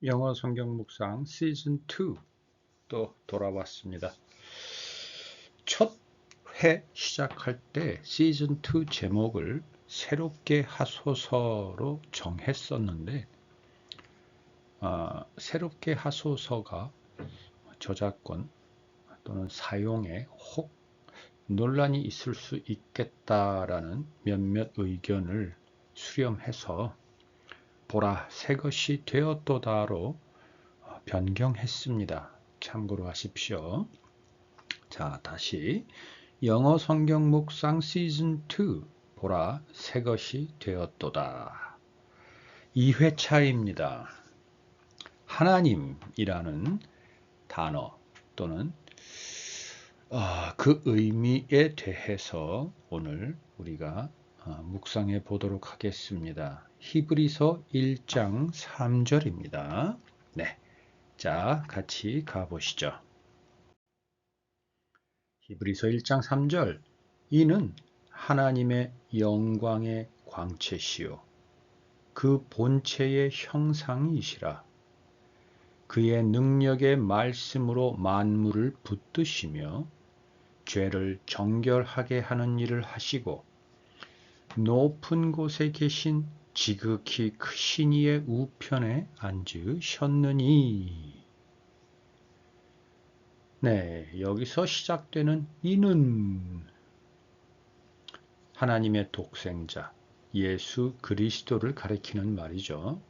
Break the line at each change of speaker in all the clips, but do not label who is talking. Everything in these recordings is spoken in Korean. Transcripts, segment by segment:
영어 성경 묵상 시즌 2 또 돌아왔습니다. 첫 회 시작할 때 시즌 2 제목을 새롭게 하소서로 정했었는데 새롭게 하소서가 저작권 또는 사용에 혹 논란이 있을 수 있겠다라는 몇몇 의견을 수렴해서 보라 새 것이 되었도다로 변경했습니다. 참고로 하십시오. 자, 다시 영어 성경 묵상 시즌 2 보라 새 것이 되었도다. 2회차입니다. 하나님이라는 단어 또는 그 의미에 대해서 오늘 우리가 묵상해 보도록 하겠습니다. 히브리서 1장 3절입니다. 네, 자, 같이 가보시죠. 히브리서 1장 3절 이는 하나님의 영광의 광채시요 그 본체의 형상이시라 그의 능력의 말씀으로 만물을 붙드시며 죄를 정결하게 하는 일을 하시고 높은 곳에 계신 지극히 크신 이의 우편에 앉으셨느니. 네, 여기서 시작되는 이는 하나님의 독생자 예수 그리스도를 가리키는 말이죠.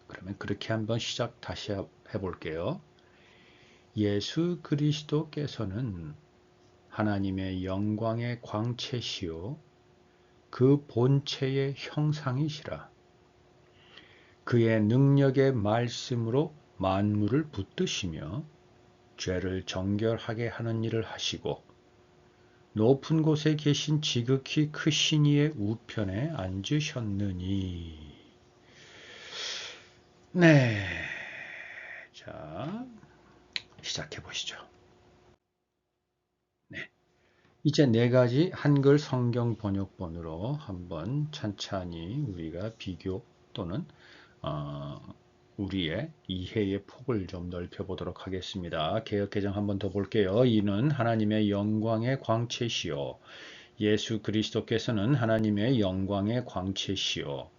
그러면 그렇게 한번 시작 다시 해볼게요. 예수 그리스도께서는 하나님의 영광의 광채시요 그 본체의 형상이시라. 그의 능력의 말씀으로 만물을 붙드시며 죄를 정결하게 하는 일을 하시고 높은 곳에 계신 지극히 크신 이의 우편에 앉으셨느니. 네, 자 시작해 보시죠. 네, 이제 네 가지 한글 성경 번역본으로 한번 찬찬히 우리가 비교 또는 우리의 이해의 폭을 좀 넓혀보도록 하겠습니다. 개역 개정 한번 더 볼게요. 이는 하나님의 영광의 광채시요 예수 그리스도께서는 하나님의 영광의 광채시요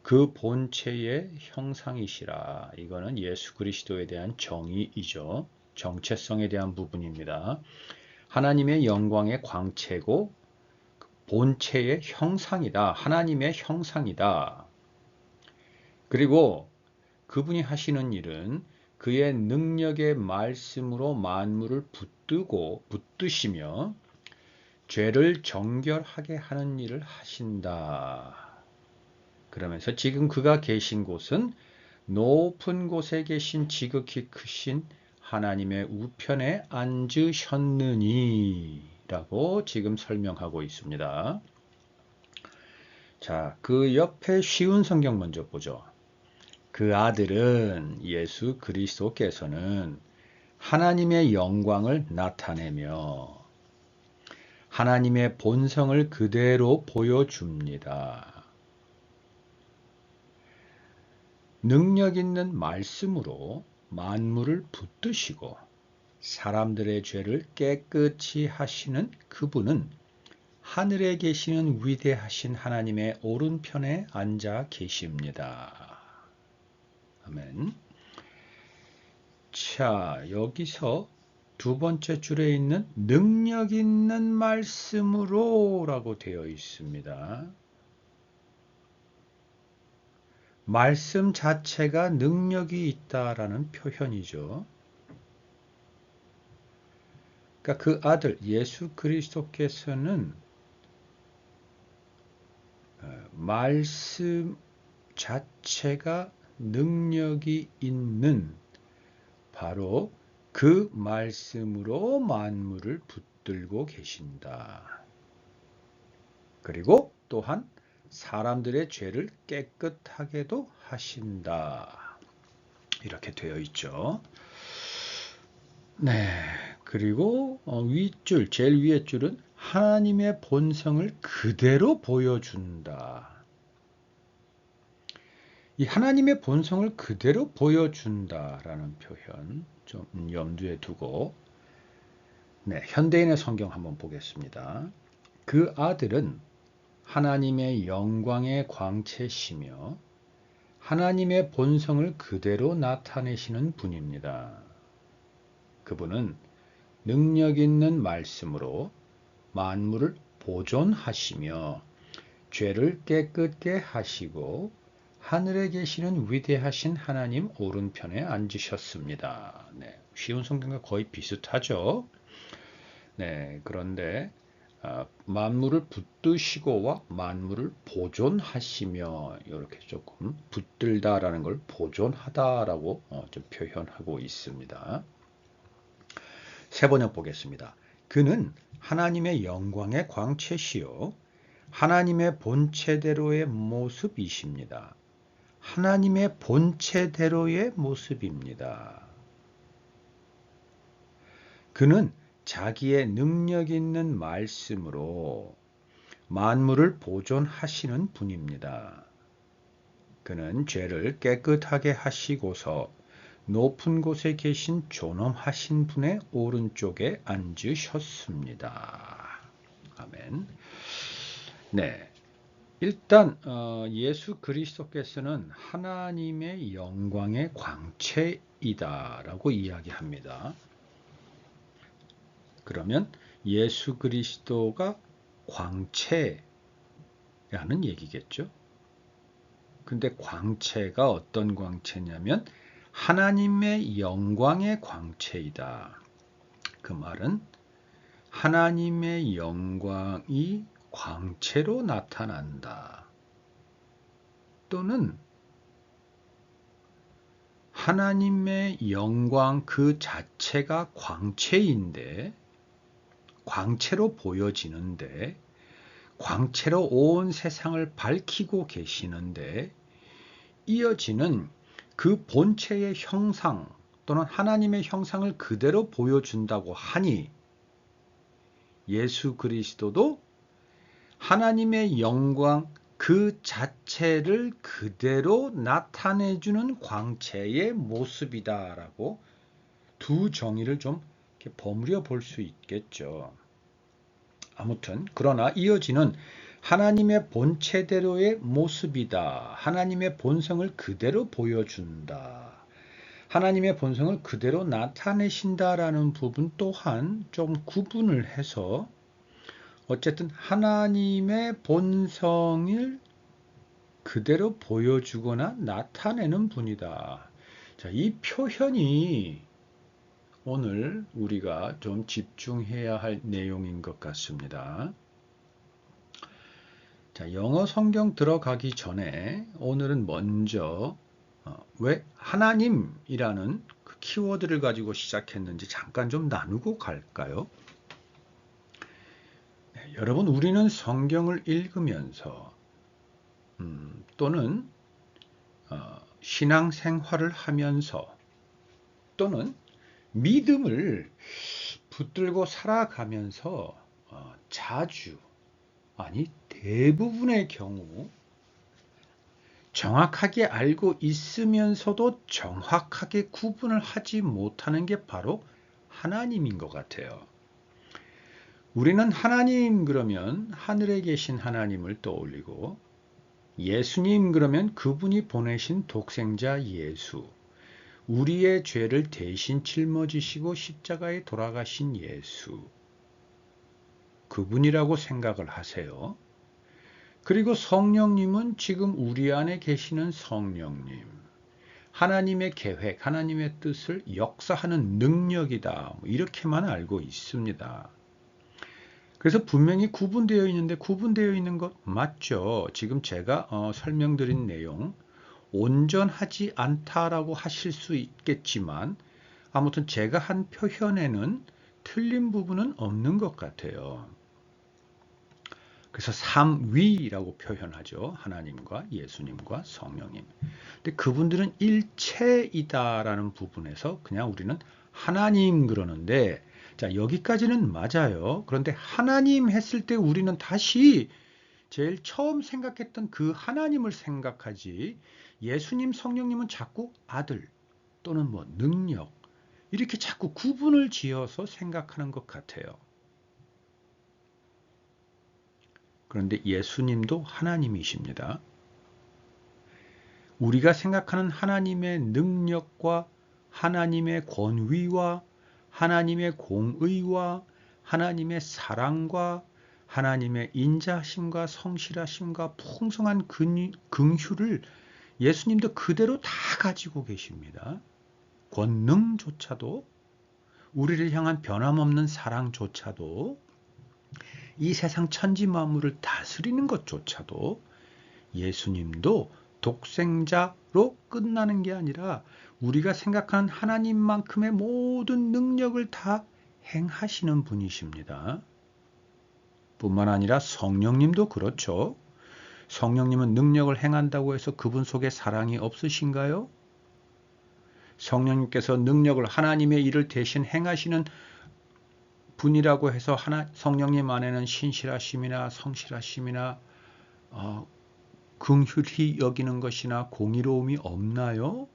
그 본체의 형상이시라. 이거는 예수 그리스도에 대한 정의이죠. 정체성에 대한 부분입니다. 하나님의 영광의 광채고 본체의 형상이다. 하나님의 형상이다. 그리고 그분이 하시는 일은 그의 능력의 말씀으로 만물을 붙드시며 죄를 정결하게 하는 일을 하신다. 그러면서 지금 그가 계신 곳은 높은 곳에 계신 지극히 크신 하나님의 우편에 앉으셨느니 라고 지금 설명하고 있습니다. 자, 그 옆에 쉬운 성경 먼저 보죠. 그 아들은 예수 그리스도께서는 하나님의 영광을 나타내며 하나님의 본성을 그대로 보여줍니다. 능력 있는 말씀으로 만물을 붙드시고 사람들의 죄를 깨끗이 하시는 그분은 하늘에 계시는 위대하신 하나님의 오른편에 앉아 계십니다. 아멘. 자, 여기서 두 번째 줄에 있는 능력 있는 말씀으로 라고 되어 있습니다. 말씀 자체가 능력이 있다라는 표현이죠. 그러니까 그 아들 예수 그리스도께서는 말씀 자체가 능력이 있는 바로 그 말씀으로 만물을 붙들고 계신다. 그리고 또한 사람들의 죄를 깨끗하게도 하신다. 이렇게 되어 있죠. 네. 그리고 윗줄, 제일 위에 줄은 하나님의 본성을 그대로 보여준다. 이 하나님의 본성을 그대로 보여준다라는 표현 좀 염두에 두고 현대인의 성경 한번 보겠습니다. 그 아들은 하나님의 영광의 광채시며 하나님의 본성을 그대로 나타내시는 분입니다. 그분은 능력 있는 말씀으로 만물을 보존하시며 죄를 깨끗게 하시고 하늘에 계시는 위대하신 하나님 오른편에 앉으셨습니다. 쉬운 성경과 거의 비슷하죠. 그런데 만물을 붙드시고와 만물을 보존하시며 이렇게 조금 붙들다라는 걸 보존하다라고 좀 표현하고 있습니다. 세 번역 보겠습니다. 그는 하나님의 영광의 광채시요 하나님의 본체대로의 모습이십니다. 하나님의 본체대로의 모습입니다. 그는 자기의 능력 있는 말씀으로 만물을 보존하시는 분입니다. 그는 죄를 깨끗하게 하시고서 높은 곳에 계신 존엄하신 분의 오른쪽에 앉으셨습니다. 아멘. 일단 예수 그리스도께서는 하나님의 영광의 광채이다라고 이야기합니다. 그러면 예수 그리스도가 광채라는 얘기겠죠. 근데 광채가 어떤 광채냐면 하나님의 영광의 광채이다. 그 말은 하나님의 영광이 광채로 나타난다. 또는 하나님의 영광 그 자체가 광채인데 광채로 보여지는데 광채로 온 세상을 밝히고 계시는데 이어지는 그 본체의 형상 또는 하나님의 형상을 그대로 보여준다고 하니 예수 그리스도도 하나님의 영광 그 자체를 그대로 나타내주는 광채의 모습이다라고 두 정의를 좀 이렇게 버무려 볼 수 있겠죠. 아무튼 그러나 이어지는 하나님의 본체대로의 모습이다. 하나님의 본성을 그대로 보여준다. 하나님의 본성을 그대로 나타내신다라는 부분 또한 좀 구분을 해서 어쨌든 하나님의 본성을 그대로 보여주거나 나타내는 분이다. 자, 이 표현이 오늘 우리가 좀 집중해야 할 내용인 것 같습니다. 자, 영어 성경 들어가기 전에 오늘은 먼저 왜 하나님이라는 그 키워드를 가지고 시작했는지 잠깐 좀 나누고 갈까요? 여러분, 우리는 성경을 읽으면서 또는 신앙생활을 하면서 또는 믿음을 붙들고 살아가면서 자주, 아니 대부분의 경우 정확하게 알고 있으면서도 정확하게 구분을 하지 못하는 게 바로 하나님인 것 같아요. 우리는 하나님 그러면 하늘에 계신 하나님을 떠올리고 예수님 그러면 그분이 보내신 독생자 예수, 우리의 죄를 대신 짊어지시고 십자가에 돌아가신 예수, 그분이라고 생각을 하세요. 그리고 성령님은 지금 우리 안에 계시는 성령님, 하나님의 계획, 하나님의 뜻을 역사하는 능력이다. 이렇게만 알고 있습니다. 그래서 분명히 구분되어 있는데 구분되어 있는 것 맞죠? 지금 제가 설명드린 내용 온전하지 않다라고 하실 수 있겠지만 아무튼 제가 한 표현에는 틀린 부분은 없는 것 같아요. 그래서 삼위라고 표현하죠. 하나님과 예수님과 성령님. 근데 그분들은 일체이다라는 부분에서 그냥 우리는 하나님 그러는데 자, 여기까지는 맞아요. 그런데 하나님 했을 때 우리는 다시 제일 처음 생각했던 그 하나님을 생각하지 예수님, 성령님은 자꾸 아들 또는 뭐 능력 이렇게 자꾸 구분을 지어서 생각하는 것 같아요. 그런데 예수님도 하나님이십니다. 우리가 생각하는 하나님의 능력과 하나님의 권위와 하나님의 공의와 하나님의 사랑과 하나님의 인자심과 성실하심과 풍성한 긍휼을 예수님도 그대로 다 가지고 계십니다. 권능조차도 우리를 향한 변함없는 사랑조차도 이 세상 천지 만물을 다스리는 것조차도 예수님도 독생자로 끝나는 게 아니라 우리가 생각하는 하나님만큼의 모든 능력을 다 행하시는 분이십니다. 뿐만 아니라 성령님도 그렇죠. 성령님은 능력을 행한다고 해서 그분 속에 사랑이 없으신가요? 성령님께서 능력을 하나님의 일을 대신 행하시는 분이라고 해서 성령님 안에는 신실하심이나 성실하심이나 긍휼히 여기는 것이나 공의로움이 없나요?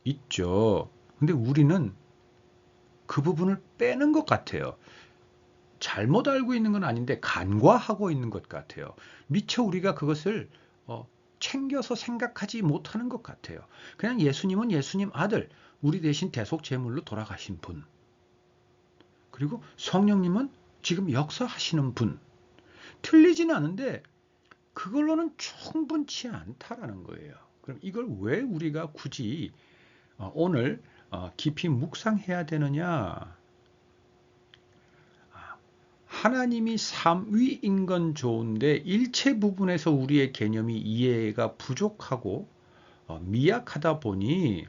있죠. 근데 우리는 그 부분을 빼는 것 같아요. 잘못 알고 있는 건 아닌데 간과하고 있는 것 같아요. 미처 우리가 그것을 챙겨서 생각하지 못하는 것 같아요. 그냥 예수님은 예수님 아들, 우리 대신 대속제물로 돌아가신 분. 그리고 성령님은 지금 역사하시는 분. 틀리진 않은데 그걸로는 충분치 않다라는 거예요. 그럼 이걸 왜 우리가 굳이 오늘 깊이 묵상해야 되느냐? 하나님이 삼위인 건 좋은데 일체 부분에서 우리의 개념이 이해가 부족하고 미약하다 보니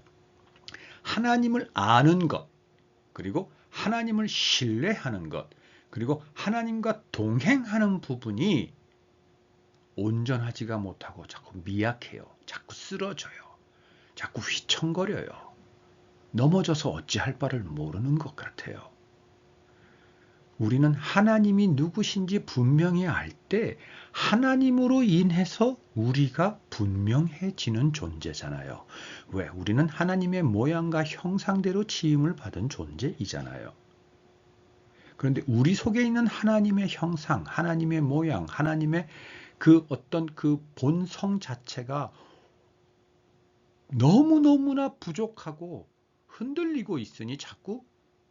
하나님을 아는 것, 그리고 하나님을 신뢰하는 것, 그리고 하나님과 동행하는 부분이 온전하지가 못하고 자꾸 미약해요. 자꾸 쓰러져요. 자꾸 휘청거려요. 넘어져서 어찌할 바를 모르는 것 같아요. 우리는 하나님이 누구신지 분명히 알 때 하나님으로 인해서 우리가 분명해지는 존재잖아요. 왜? 우리는 하나님의 모양과 형상대로 지음을 받은 존재이잖아요. 그런데 우리 속에 있는 하나님의 형상, 하나님의 모양, 하나님의 그 어떤 그 본성 자체가 너무너무나 부족하고 흔들리고 있으니 자꾸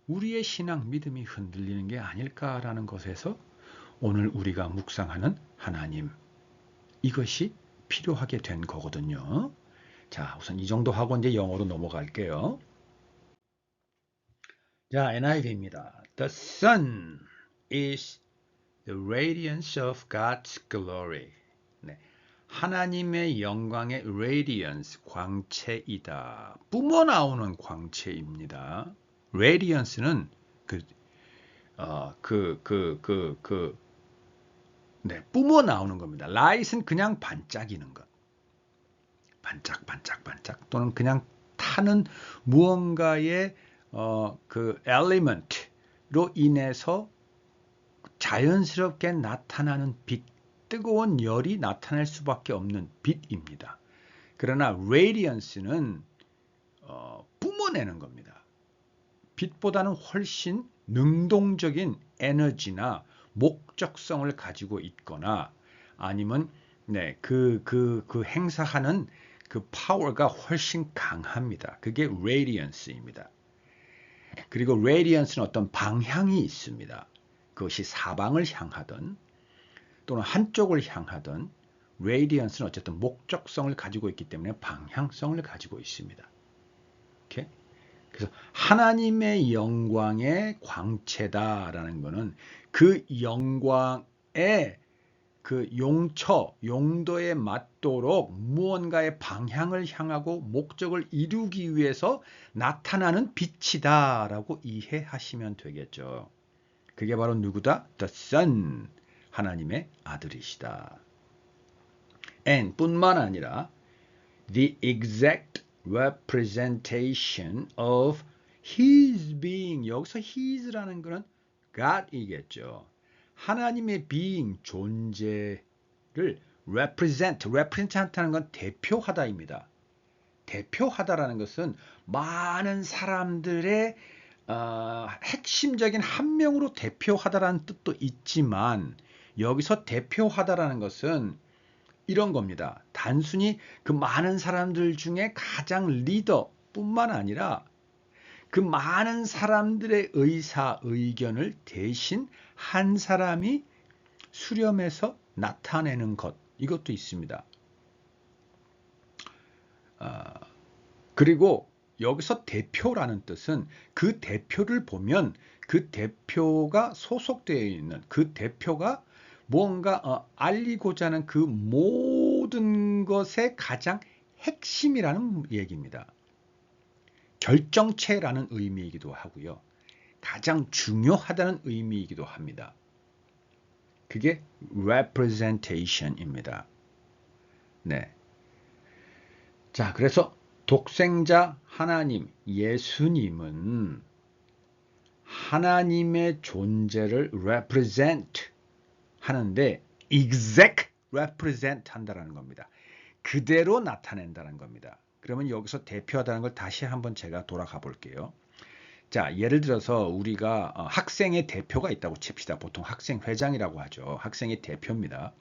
우리의 신앙, 믿음이 흔들리는 게 아닐까라는 것에서 오늘 우리가 묵상하는 하나님, 이것이 필요하게 된 거거든요. 자, 우선 이 정도 하고 이제 영어로 넘어갈게요. 자, NIV입니다. The sun is the radiance of God's glory. 네. 하나님의 영광의 radiance, 광채이다. 뿜어 나오는 광채입니다. radiance는 뿜어 나오는 겁니다. light은 그냥 반짝이는 것. 반짝, 반짝, 반짝. 또는 그냥 타는 무언가의 그 element로 인해서 자연스럽게 나타나는 빛, 뜨거운 열이 나타날 수밖에 없는 빛입니다. 그러나 radiance는 뿜어내는 겁니다. 빛보다는 훨씬 능동적인 에너지나 목적성을 가지고 있거나 아니면 그 행사하는 그 파워가 훨씬 강합니다. 그게 radiance입니다. 그리고 radiance는 어떤 방향이 있습니다. 그것이 사방을 향하든 또는 한쪽을 향하든 radiance는 어쨌든 목적성을 가지고 있기 때문에 방향성을 가지고 있습니다. 오케이? 그래서 하나님의 영광의 광채다라는 것은 그 영광의 그 용도에 맞도록 무언가의 방향을 향하고 목적을 이루기 위해서 나타나는 빛이다라고 이해하시면 되겠죠. 그게 바로 누구다? The Son, 하나님의 아들이시다. And 뿐만 아니라 the exact representation of His being. 여기서 His라는 것은 God이겠죠. 하나님의 being, 존재를 represent하는 건 대표하다입니다. 대표하다라는 것은 많은 사람들의 핵심적인 한 명으로 대표하다라는 뜻도 있지만 여기서 대표하다라는 것은 이런 겁니다. 단순히 그 많은 사람들 중에 가장 리더뿐만 아니라 그 많은 사람들의 의사, 의견을 대신 한 사람이 수렴해서 나타내는 것, 이것도 있습니다. 그리고 여기서 대표라는 뜻은 그 대표를 보면 그 대표가 소속되어 있는 그 대표가 무언가 알리고자 하는 그 모든 것의 가장 핵심이라는 얘기입니다. 결정체라는 의미이기도 하고요. 가장 중요하다는 의미이기도 합니다. 그게 representation입니다. 네. 자, 그래서 독생자 하나님, 예수님은 하나님의 존재를 represent 하는데 exact represent 한다는 겁니다. 그대로 나타낸다는 겁니다. 그러면 여기서 대표하다는 걸 다시 한번 제가 돌아가 볼게요. 자, 예를 들어서 우리가 학생의 대표가 있다고 칩시다. 보통 학생회장이라고 하죠. 학생의 대표입니다.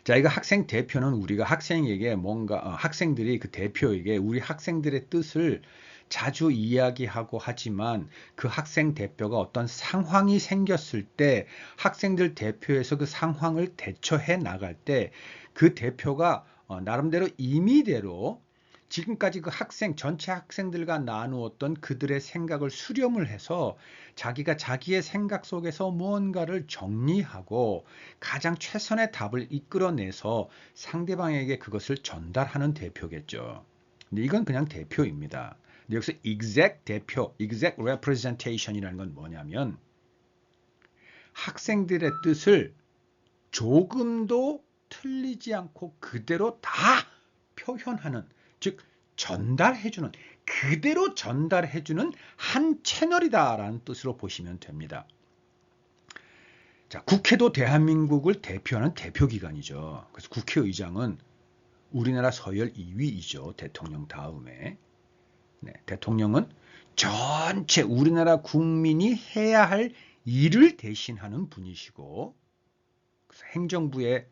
자, 이거 학생 대표는 우리가 학생에게 뭔가 학생들이 그 대표에게 우리 학생들의 뜻을 자주 이야기하고 하지만 그 학생 대표가 어떤 상황이 생겼을 때 학생들 대표에서 그 상황을 대처해 나갈 때 그 대표가 나름대로 임의대로 지금까지 그 학생 전체 학생들과 나누었던 그들의 생각을 수렴을 해서 자기가 자기의 생각 속에서 무언가를 정리하고 가장 최선의 답을 이끌어내서 상대방에게 그것을 전달하는 대표겠죠. 근데 이건 그냥 대표입니다. 근데 여기서 exact 대표, exact representation이라는 건 뭐냐면 학생들의 뜻을 조금도 틀리지 않고 그대로 다 표현하는, 즉 전달해주는, 그대로 전달해주는 한 채널이다라는 뜻으로 보시면 됩니다. 자, 국회도 대한민국을 대표하는 대표기관이죠. 그래서 국회의장은 우리나라 서열 2위이죠. 대통령 다음에. 네, 대통령은 전체 우리나라 국민이 해야 할 일을 대신하는 분이시고 그래서 행정부의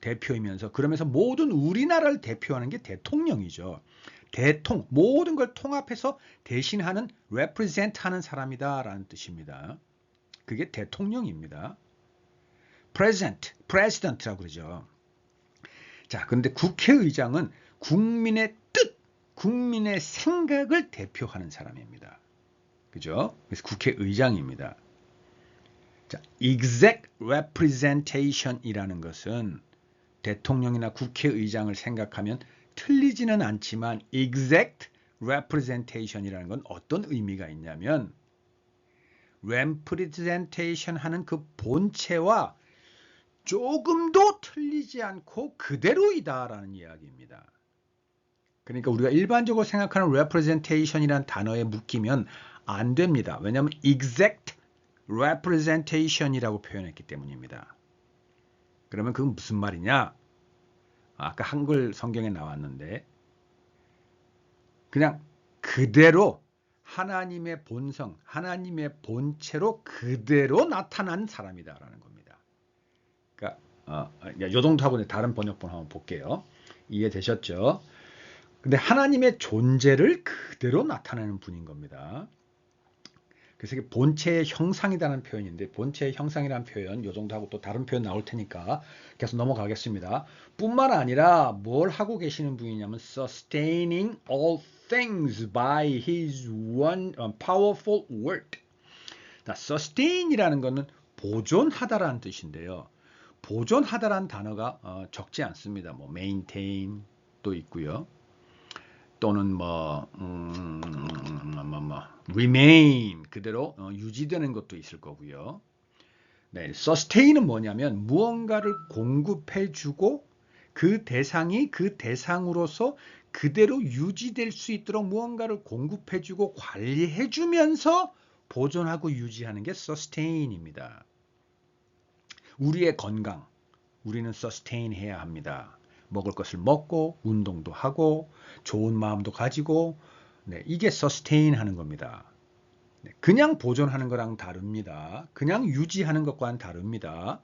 대표이면서 그러면서 모든 우리나라를 대표하는 게 대통령이죠. 모든 걸 통합해서 대신하는 represent 하는 사람이다라는 뜻입니다. 그게 대통령입니다. president라고 그러죠. 자, 그런데 국회의장은 국민의 뜻, 국민의 생각을 대표하는 사람입니다. 그죠? 그래서 국회의장입니다. 자, exact representation이라는 것은 대통령이나 국회의장을 생각하면 틀리지는 않지만 exact representation이라는 건 어떤 의미가 있냐면 representation 하는 그 본체와 조금도 틀리지 않고 그대로이다라는 이야기입니다. 그러니까 우리가 일반적으로 생각하는 representation이라는 단어에 묶이면 안 됩니다. 왜냐하면 exact representation이라고 표현했기 때문입니다. 그러면 그건 무슨 말이냐? 아까 한글 성경에 나왔는데 그냥 그대로 하나님의 본성, 하나님의 본체로 그대로 나타난 사람이다라는 겁니다. 그러니까 요 정도 하고 다른 번역본 한번 볼게요. 이해되셨죠? 근데 하나님의 존재를 그대로 나타내는 분인 겁니다. 그래서 이게 본체의 형상이라는 표현인데 본체의 형상이라는 표현 요 정도 하고 또 다른 표현 나올 테니까 계속 넘어가겠습니다. 뿐만 아니라 뭘 하고 계시는 분이냐면 sustaining all things by his one powerful word. 자, sustain이라는 것은 보존하다라는 뜻인데요. 보존하다라는 단어가 적지 않습니다. 뭐 maintain 또 있고요. 또는 remain 그대로 유지되는 것도 있을 거고요. 네, sustain은 뭐냐면 무언가를 공급해주고 그 대상이 그 대상으로서 그대로 유지될 수 있도록 무언가를 공급해주고 관리해주면서 보존하고 유지하는 게 sustain입니다. 우리의 건강, 우리는 sustain 해야 합니다. 먹을 것을 먹고 운동도 하고 좋은 마음도 가지고 네, 이게 sustain 하는 겁니다. 네, 그냥 보존하는 거랑 다릅니다. 그냥 유지하는 것과는 다릅니다.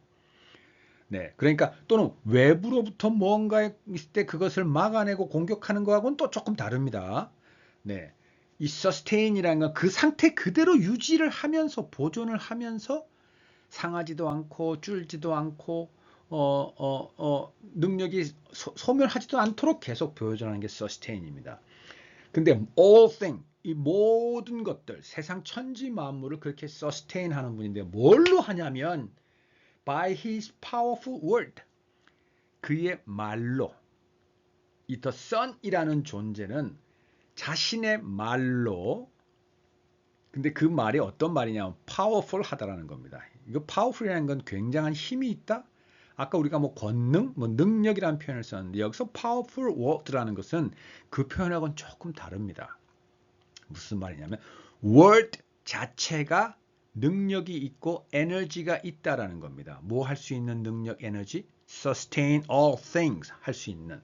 네, 그러니까 또는 외부로부터 뭔가 있을 때 그것을 막아내고 공격하는 거하고는 또 조금 다릅니다. 네, 이 sustain이라는 건 그 상태 그대로 유지를 하면서 보존을 하면서 상하지도 않고 줄지도 않고 능력이 소멸하지도 않도록 계속 보여주는 게 sustain입니다. 근데 all thing, 이 모든 것들, 세상 천지 만물을 그렇게 sustain 하는 분인데 뭘로 하냐면 by his powerful word, 그의 말로. 이 the son이라는 존재는 자신의 말로, 근데 그 말이 어떤 말이냐면 powerful 하다라는 겁니다. 이거 powerful이라는 건 굉장한 힘이 있다. 아까 우리가 뭐 권능, 뭐 능력이라는 표현을 썼는데 여기서 powerful word라는 것은 그 표현하고는 조금 다릅니다. 무슨 말이냐면 word 자체가 능력이 있고 에너지가 있다라는 겁니다. 뭐 할 수 있는 능력, 에너지? sustain all things 할 수 있는.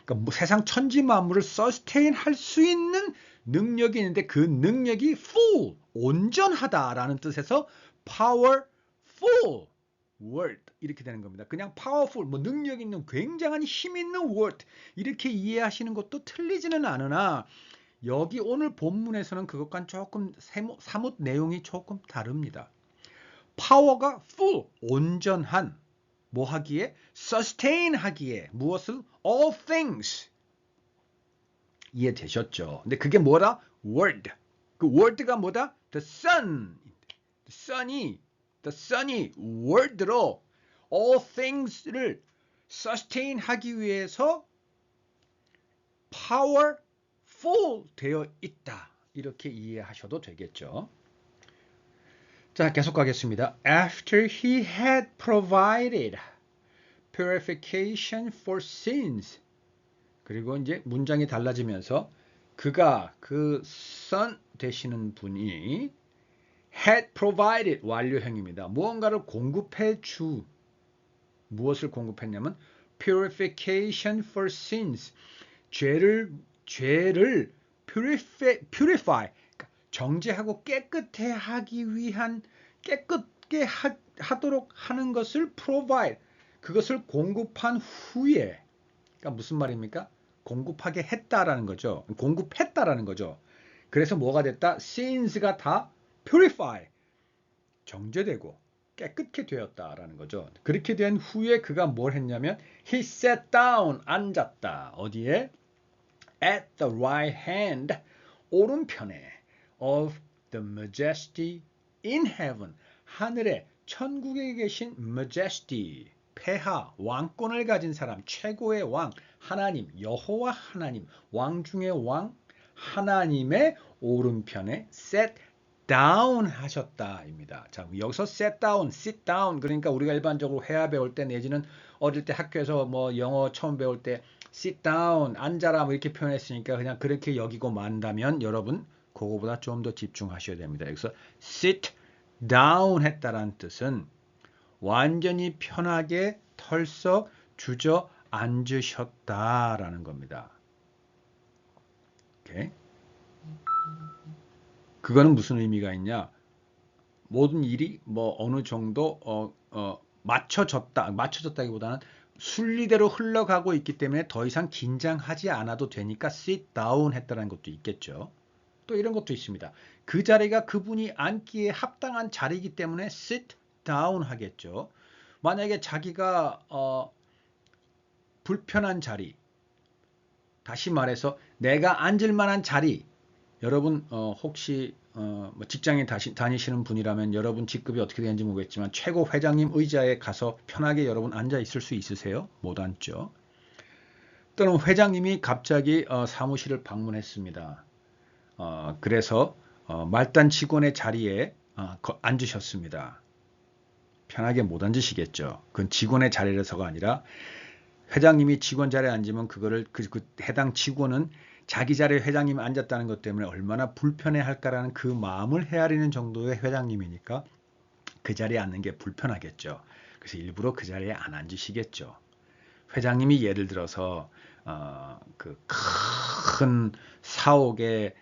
그러니까 뭐 세상 천지 만물을 sustain 할 수 있는 능력이 있는데 그 능력이 full, 온전하다라는 뜻에서 powerful word 이렇게 되는 겁니다. 그냥 powerful, 뭐 능력 있는 굉장한 힘 있는 word 이렇게 이해하시는 것도 틀리지는 않으나 여기 오늘 본문에서는 그것과는 조금 사뭇 내용이 조금 다릅니다. 파워가 full, 온전한, 뭐 하기에? sustain 하기에, 무엇을? all things. 이해되셨죠? 근데 그게 뭐다? word. 그 word가 뭐다? the sun. the sun이 word로 all things를 sustain 하기 위해서 powerful 되어 있다. 이렇게 이해하셔도 되겠죠. 자, 계속 가겠습니다. After he had provided purification for sins. 그리고 이제 문장이 달라지면서 그가 그 son 되시는 분이 had provided 완료형입니다. 무언가를 공급해 주. 무엇을 공급했냐면 purification for sins. 죄를 purify 정제하고 깨끗해 하기 위한 깨끗게 하도록 하는 것을 provide 그것을 공급한 후에 그러니까 무슨 말입니까? 공급하게 했다라는 거죠. 공급했다라는 거죠. 그래서 뭐가 됐다? sins가 다 purify 정제되고 깨끗게 되었다라는 거죠. 그렇게 된 후에 그가 뭘 했냐면 he sat down 앉았다. 어디에? at the right hand 오른편에 of the majesty in heaven 하늘에 천국에 계신 majesty 폐하 왕권을 가진 사람 최고의 왕 하나님 여호와 하나님 왕 중의 왕 하나님의 오른편에 set down 하셨다입니다. 자, 여기서 sit down, sit down 그러니까 우리가 일반적으로 회화 배울 때 내지는 어릴 때 학교에서 뭐 영어 처음 배울 때 sit down, 앉아라 뭐 이렇게 표현했으니까 그냥 그렇게 여기고 만다면 여러분 그거보다 좀 더 집중하셔야 됩니다. 여기서 sit down 했다라는 뜻은 완전히 편하게 털썩 주저앉으셨다라는 겁니다. 오케이? 그거는 무슨 의미가 있냐? 모든 일이 뭐 어느 정도 맞춰졌다기보다는 순리대로 흘러가고 있기 때문에 더 이상 긴장하지 않아도 되니까 sit down 했다는 것도 있겠죠. 또 이런 것도 있습니다. 그 자리가 그분이 앉기에 합당한 자리이기 때문에 sit down 하겠죠. 만약에 자기가 불편한 자리, 다시 말해서 내가 앉을 만한 자리, 여러분 혹시 뭐 직장에 다니시는 분이라면 여러분 직급이 어떻게 되는지 모르겠지만 최고 회장님 의자에 가서 편하게 여러분 앉아 있을 수 있으세요? 못 앉죠. 또는 회장님이 갑자기 사무실을 방문했습니다. 그래서 말단 직원의 자리에 앉으셨습니다. 편하게 못 앉으시겠죠. 그건 직원의 자리라서가 아니라 회장님이 직원 자리에 앉으면 그거를 그 해당 직원은 자기 자리에 회장님이 앉았다는 것 때문에 얼마나 불편해할까라는 그 마음을 헤아리는 정도의 회장님이니까 그 자리에 앉는 게 불편하겠죠. 그래서 일부러 그 자리에 안 앉으시겠죠. 회장님이 예를 들어서 그 큰 사옥의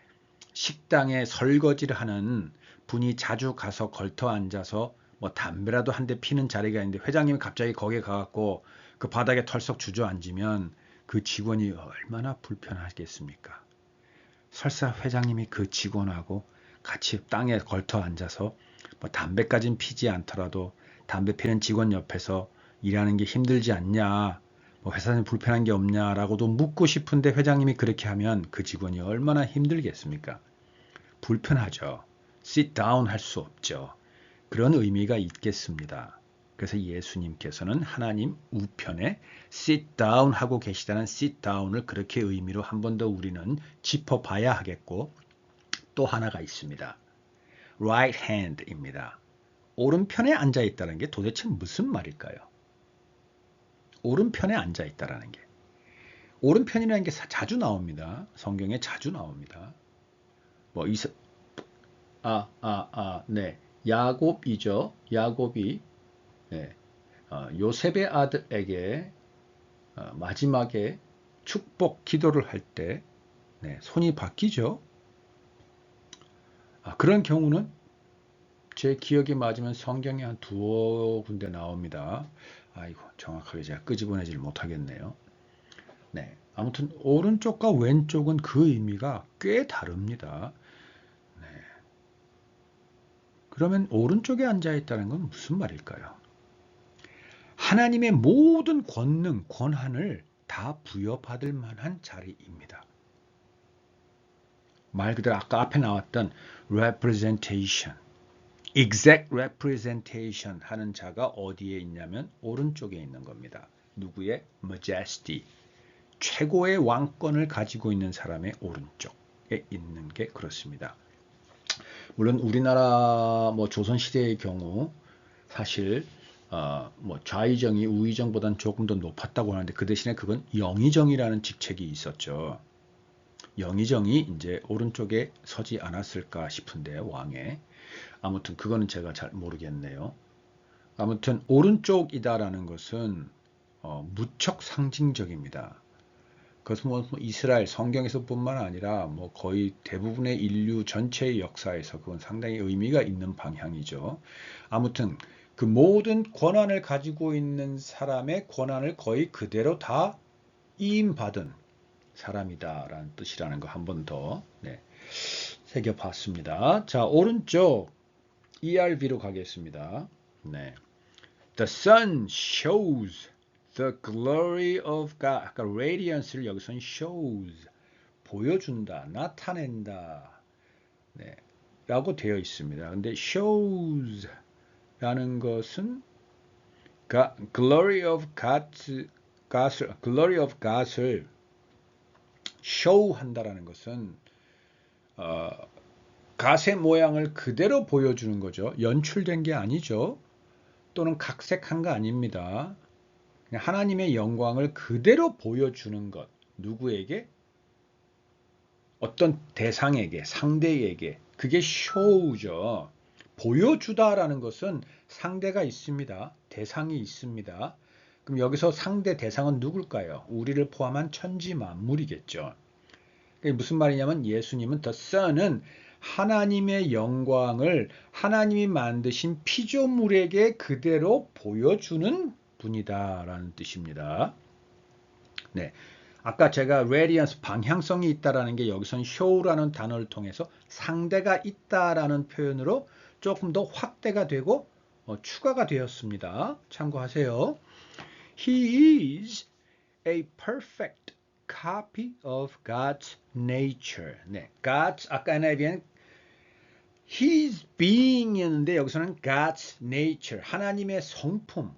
식당에 설거지를 하는 분이 자주 가서 걸터 앉아서 뭐 담배라도 한 대 피는 자리가 있는데 회장님이 갑자기 거기에 가갖고 그 바닥에 털썩 주저앉으면 그 직원이 얼마나 불편하겠습니까? 설사 회장님이 그 직원하고 같이 땅에 걸터 앉아서 뭐 담배까진 피지 않더라도 담배 피는 직원 옆에서 일하는 게 힘들지 않냐, 뭐 회사는 불편한 게 없냐라고도 묻고 싶은데 회장님이 그렇게 하면 그 직원이 얼마나 힘들겠습니까? 불편하죠. sit down 할 수 없죠. 그런 의미가 있겠습니다. 그래서 예수님께서는 하나님 우편에 sit down 하고 계시다는 sit down을 그렇게 의미로 한 번 더 우리는 짚어봐야 하겠고, 또 하나가 있습니다. right hand입니다. 오른편에 앉아 있다는 게 도대체 무슨 말일까요? 오른편에 앉아 있다라는 게. 오른편이라는 게 자주 나옵니다. 성경에 자주 나옵니다. 뭐 네. 야곱이죠. 야곱이 요셉의 아들에게 마지막에 축복 기도를 할 때 손이 바뀌죠. 그런 경우는 제 기억이 맞으면 성경에 한 두어 군데 나옵니다. 아이고, 정확하게 제가 끄집어내질 못하겠네요. 네. 아무튼 오른쪽과 왼쪽은 그 의미가 꽤 다릅니다. 네. 그러면 오른쪽에 앉아 있다는 건 무슨 말일까요? 하나님의 모든 권능, 권한을 다 부여받을 만한 자리입니다. 말 그대로 아까 앞에 나왔던 representation, exact representation 하는 자가 어디에 있냐면 오른쪽에 있는 겁니다. 누구의? majesty, 최고의 왕권을 가지고 있는 사람의 오른쪽에 있는 게 그렇습니다. 물론 우리나라 뭐 조선시대의 경우 사실 뭐 좌의정이 우의정보다는 조금 더 높았다고 하는데 그 대신에 그건 영의정이라는 직책이 있었죠. 영의정이 이제 오른쪽에 서지 않았을까 싶은데 왕에. 아무튼 그거는 제가 잘 모르겠네요. 아무튼 오른쪽이다라는 것은 무척 상징적입니다. 그것은 뭐 이스라엘 성경에서뿐만 아니라 뭐 거의 대부분의 인류 전체의 역사에서 그건 상당히 의미가 있는 방향이죠. 아무튼 그 모든 권한을 가지고 있는 사람의 권한을 거의 그대로 다 이임받은 사람이다라는 뜻이라는 거 한 번 더 새겨봤습니다. 자, 오른쪽 ERV로 가겠습니다. 네. The sun shows the glory of God. 아까 radiance를 여기서는 shows, 보여준다, 나타낸다, 라고 되어 있습니다. 근데 shows 라는 것은 glory of God을 show 한다라는 것은 God의 모양을 그대로 보여주는 거죠. 연출된 게 아니죠. 또는 각색한 거 아닙니다. 하나님의 영광을 그대로 보여주는 것. 누구에게? 어떤 대상에게, 상대에게. 그게 show죠. 보여주다라는 것은 상대가 있습니다. 대상이 있습니다. 그럼 여기서 상대 대상은 누굴까요? 우리를 포함한 천지 만물이겠죠. 그게 무슨 말이냐면 예수님은 The Son은 하나님의 영광을 하나님이 만드신 피조물에게 그대로 보여주는 분이다라는 뜻입니다. 네. 아까 제가 radiance, 방향성이 있다라는 게 여기선 show라는 단어를 통해서 상대가 있다라는 표현으로 조금 더 확대가 되고 추가가 되었습니다. 참고하세요. He is a perfect copy of God's nature. 네, God's 아까 NIV는 His being이었는데 여기서는 God's nature, 하나님의 성품,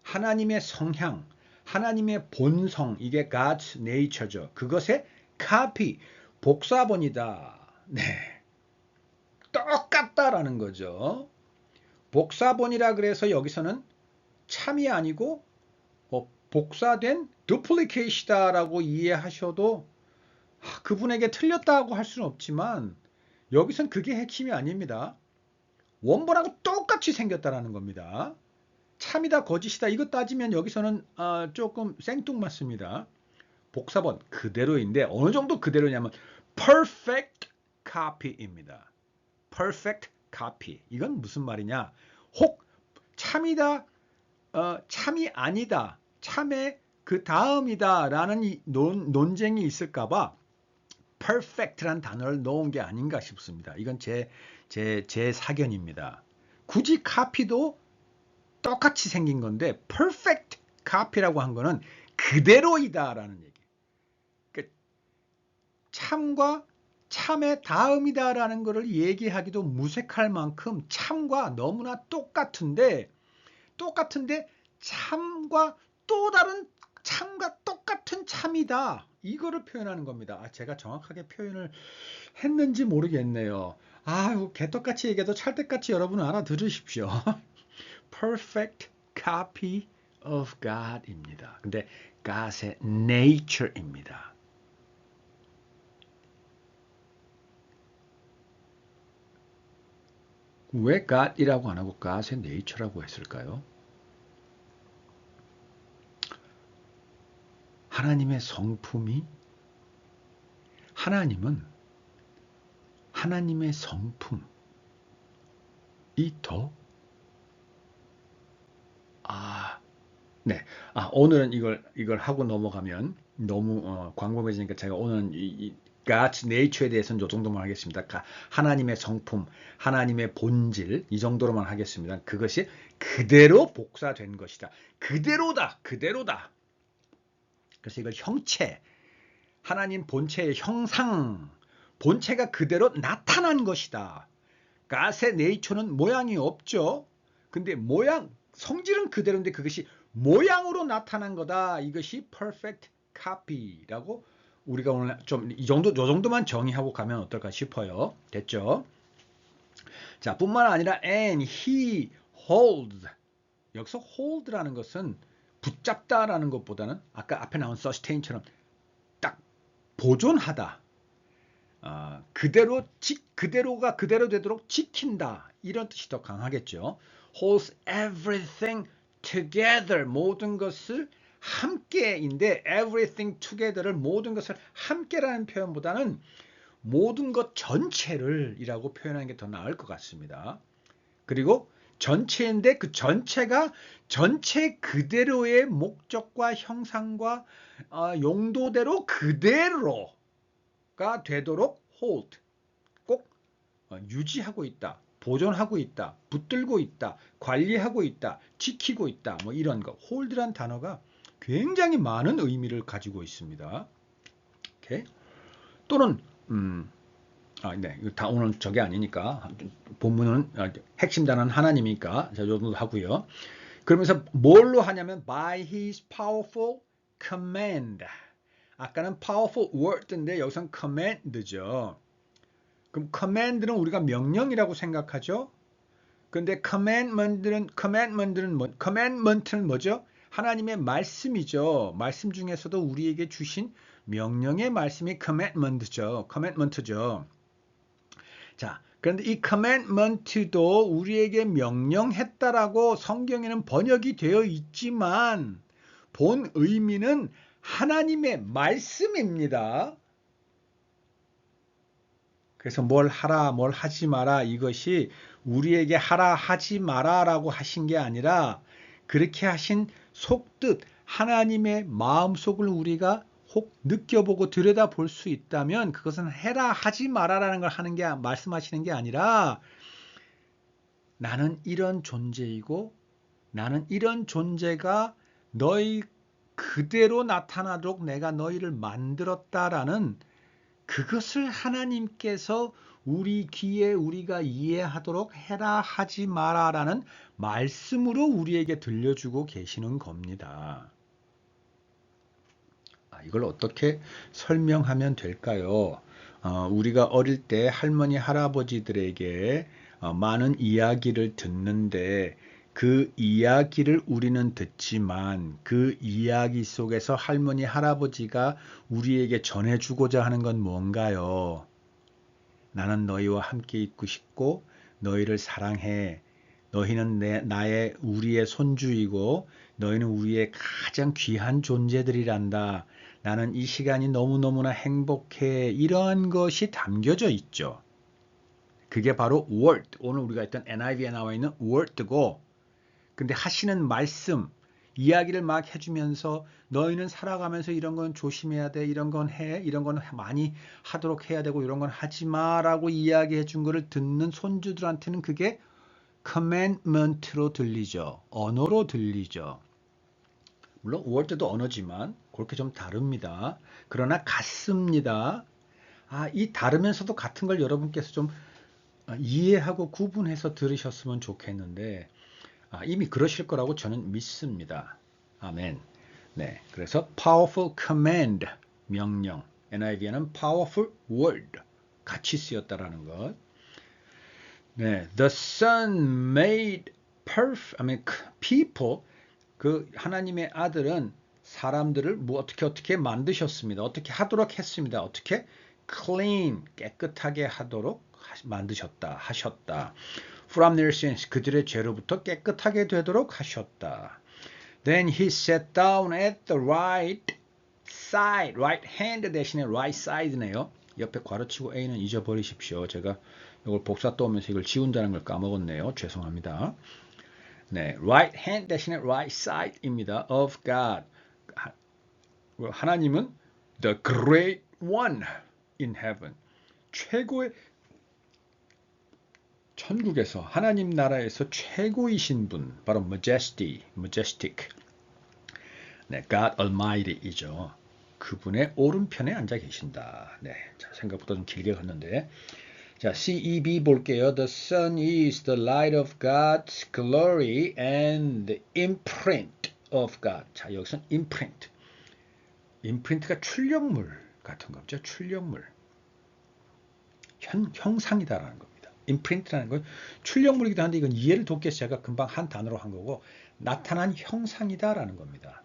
하나님의 성향, 하나님의 본성, 이게 God's nature죠. 그것의 copy, 복사본이다. 네, 똑같다라는 거죠. 복사본이라 그래서 여기서는 참이 아니고 복사된 duplicate이다라고 이해하셔도 그분에게 틀렸다고 할 수는 없지만 여기선 그게 핵심이 아닙니다. 원본하고 똑같이 생겼다라는 겁니다. 참이다 거짓이다 이거 따지면 여기서는 조금 생뚱맞습니다. 복사본 그대로인데 어느 정도 그대로냐면 perfect copy입니다. perfect copy. 이건 무슨 말이냐? 혹 참이다, 참이 아니다, 참의 그 다음이다 라는 논쟁이 있을까봐 perfect란 단어를 넣은 게 아닌가 싶습니다. 이건 제 사견입니다. 굳이 copy도 똑같이 생긴 건데 perfect copy라고 한 거는 그대로이다라는 얘기. 그러니까 참과 참의 다음이다라는 것을 얘기하기도 무색할 만큼 참과 너무나 똑같은데 참과 또 다른 참과 똑같은 참이다. 이거를 표현하는 겁니다. 제가 정확하게 표현을 했는지 모르겠네요. 개떡같이 얘기해도 찰떡같이 여러분 알아들으십시오. Perfect copy of God입니다. 근데 God의 nature입니다. 왜 God이라고 안 하고 God의 nature라고 했을까요? 하나님의 성품이 하나님의 성품이 더 네. 오늘은 이걸 하고 넘어가면 너무 광범위해지니까 제가 오늘은 이 God's nature에 대해서는 이 정도만 하겠습니다. 하나님의 성품, 하나님의 본질 이 정도로만 하겠습니다. 그것이 그대로 복사된 것이다. 그대로다. 그래서 이걸 형체, 하나님 본체의 형상, 본체가 그대로 나타난 것이다. God's nature는 모양이 없죠. 근데 성질은 그대로인데 그것이 모양으로 나타난 거다. 이것이 perfect copy라고 우리가 오늘 좀 요 정도만 정의하고 가면 어떨까 싶어요. 됐죠? 자, 뿐만 아니라 and he holds. 여기서 hold라는 것은 붙잡다라는 것보다는 아까 앞에 나온 sustain처럼 딱 보존하다. 그대로가 그대로 되도록 지킨다. 이런 뜻이 더 강하겠죠. holds everything together. 모든 것을 함께인데 everything together를 모든 것을 함께라는 표현보다는 모든 것 전체를 이라고 표현하는 게 더 나을 것 같습니다. 그리고 전체인데 그 전체가 전체 그대로의 목적과 형상과 용도대로 그대로가 되도록 hold 꼭 유지하고 있다. 보존하고 있다. 붙들고 있다. 관리하고 있다. 지키고 있다. 뭐 이런 거. hold란 단어가 굉장히 많은 의미를 가지고 있습니다. 오케이? 또는 네, 이거 다 오늘 저게 아니니까 본문은 핵심 단어는 하나님이니까 저 정도 하고요. 그러면서 뭘로 하냐면 by his powerful command. 아까는 powerful word인데 여기서는 command죠. 그럼 command는 우리가 명령이라고 생각하죠. 근데 commandment는 뭐죠? 하나님의 말씀이죠. 말씀 중에서도 우리에게 주신 명령의 말씀이 commandment죠. 자, 그런데 이 commandment도 우리에게 명령했다라고 성경에는 번역이 되어 있지만 본 의미는 하나님의 말씀입니다. 그래서 뭘 하라, 뭘 하지 마라 이것이 우리에게 하라, 하지 마라라고 하신 게 아니라 그렇게 하신 속뜻 하나님의 마음속을 우리가 혹 느껴보고 들여다볼 수 있다면 그것은 해라, 하지 마라라는 걸 말씀하시는 게 아니라 나는 이런 존재이고 나는 이런 존재가 너희 그대로 나타나도록 내가 너희를 만들었다라는 그것을 하나님께서 우리 귀에 우리가 이해하도록 해라 하지 마라라는 말씀으로 우리에게 들려주고 계시는 겁니다. 이걸 어떻게 설명하면 될까요? 우리가 어릴 때 할머니 할아버지들에게 많은 이야기를 듣는데 그 이야기를 우리는 듣지만 그 이야기 속에서 할머니 할아버지가 우리에게 전해주고자 하는 건 뭔가요? 나는 너희와 함께 있고 싶고 너희를 사랑해. 너희는 우리의 손주이고 너희는 우리의 가장 귀한 존재들이란다. 나는 이 시간이 너무너무나 행복해. 이러한 것이 담겨져 있죠. 그게 바로 word. 오늘 우리가 했던 NIV에 나와 있는 word고, 근데 하시는 말씀, 이야기를 막 해주면서 너희는 살아가면서 이런 건 조심해야 돼, 이런 건 해, 이런 건 많이 하도록 해야 되고 이런 건 하지 마라고 이야기해 준 거를 듣는 손주들한테는 그게 commandment로 들리죠. 언어로 들리죠. 물론 word도 언어지만 그렇게 좀 다릅니다. 그러나 같습니다. 이 다르면서도 같은 걸 여러분께서 좀 이해하고 구분해서 들으셨으면 좋겠는데 이미 그러실 거라고 저는 믿습니다. 아멘. 네, 그래서 powerful command, 명령. NIV에는 powerful word 같이 쓰였다라는 것. 네, the Son made people. 그 하나님의 아들은 사람들을 어떻게 만드셨습니다. 어떻게 하도록 했습니다. 어떻게 clean, 깨끗하게 하도록 하셨다. From their sins, 그들의 죄로부터 깨끗하게 되도록 하셨다. Then he sat down at the right side, right hand 대신에 right side네요. 옆에 괄호치고 A는 잊어버리십시오. 제가 이걸 복사 떠오면서 이걸 지운다는 걸 까먹었네요. 죄송합니다. 네, right hand 대신에 right side입니다. Of God. 하나님은 the great one in heaven. 최고의 천국에서 하나님 나라에서 최고이신 분, 바로 majestic. 네, God Almighty이죠. 그분의 오른편에 앉아 계신다. 네, 자, 생각보다 좀 길게 갔는데, 자, CEB 볼게요. The Son is the light of God's glory and the imprint of God. 자, 여기서는 imprint. imprint가 출력물 같은 거죠. 출력물. 형상이다라는 겁니다. imprint라는 건 출력물이기도 한데 이건 이해를 돕기 위해서 제가 금방 한 단어로 한 거고 나타난 형상이다라는 겁니다.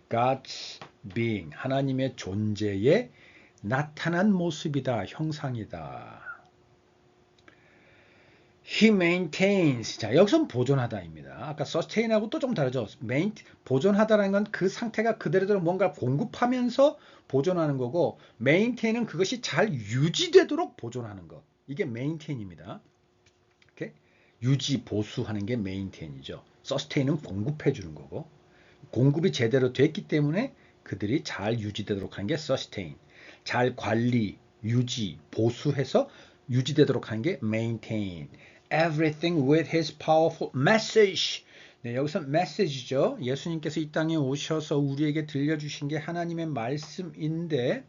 God's being, 하나님의 존재에 나타난 모습이다, 형상이다. He maintains. 자, 여기서는 보존하다입니다. 아까 sustain하고 또 좀 다르죠. 보존하다라는 건 그 상태가 그대로 뭔가 공급하면서 보존하는 거고, maintain은 그것이 잘 유지되도록 보존하는 것. 이게 maintain입니다. 이렇게 유지, 보수하는 게 maintain이죠. sustain은 공급해 주는 거고, 공급이 제대로 됐기 때문에 그들이 잘 유지되도록 하는 게 sustain. 잘 관리, 유지, 보수해서 유지되도록 하는 게 maintain. Everything with his powerful message. 네, 여기서 message죠. 예수님께서 이 땅에 오셔서 우리에게 들려주신 게 하나님의 말씀인데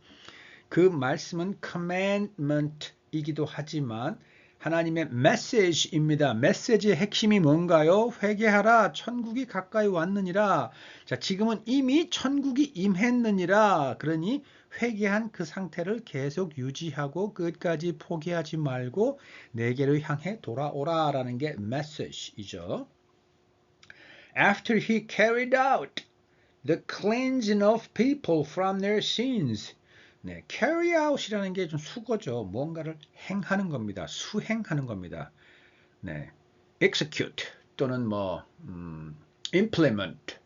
그 말씀은 commandment이기도 하지만 하나님의 메시지입니다. 메시지의 핵심이 뭔가요? 회개하라. 천국이 가까이 왔느니라. 자, 지금은 이미 천국이 임했느니라. 그러니 회개한 그 상태를 계속 유지하고 끝까지 포기하지 말고 내게로 향해 돌아오라라는 게 메시지이죠. After he carried out the cleansing of people from their sins. 네, carry out이라는 게 좀 수거죠. 뭔가를 행하는 겁니다. 수행하는 겁니다. 네, execute 또는 implement,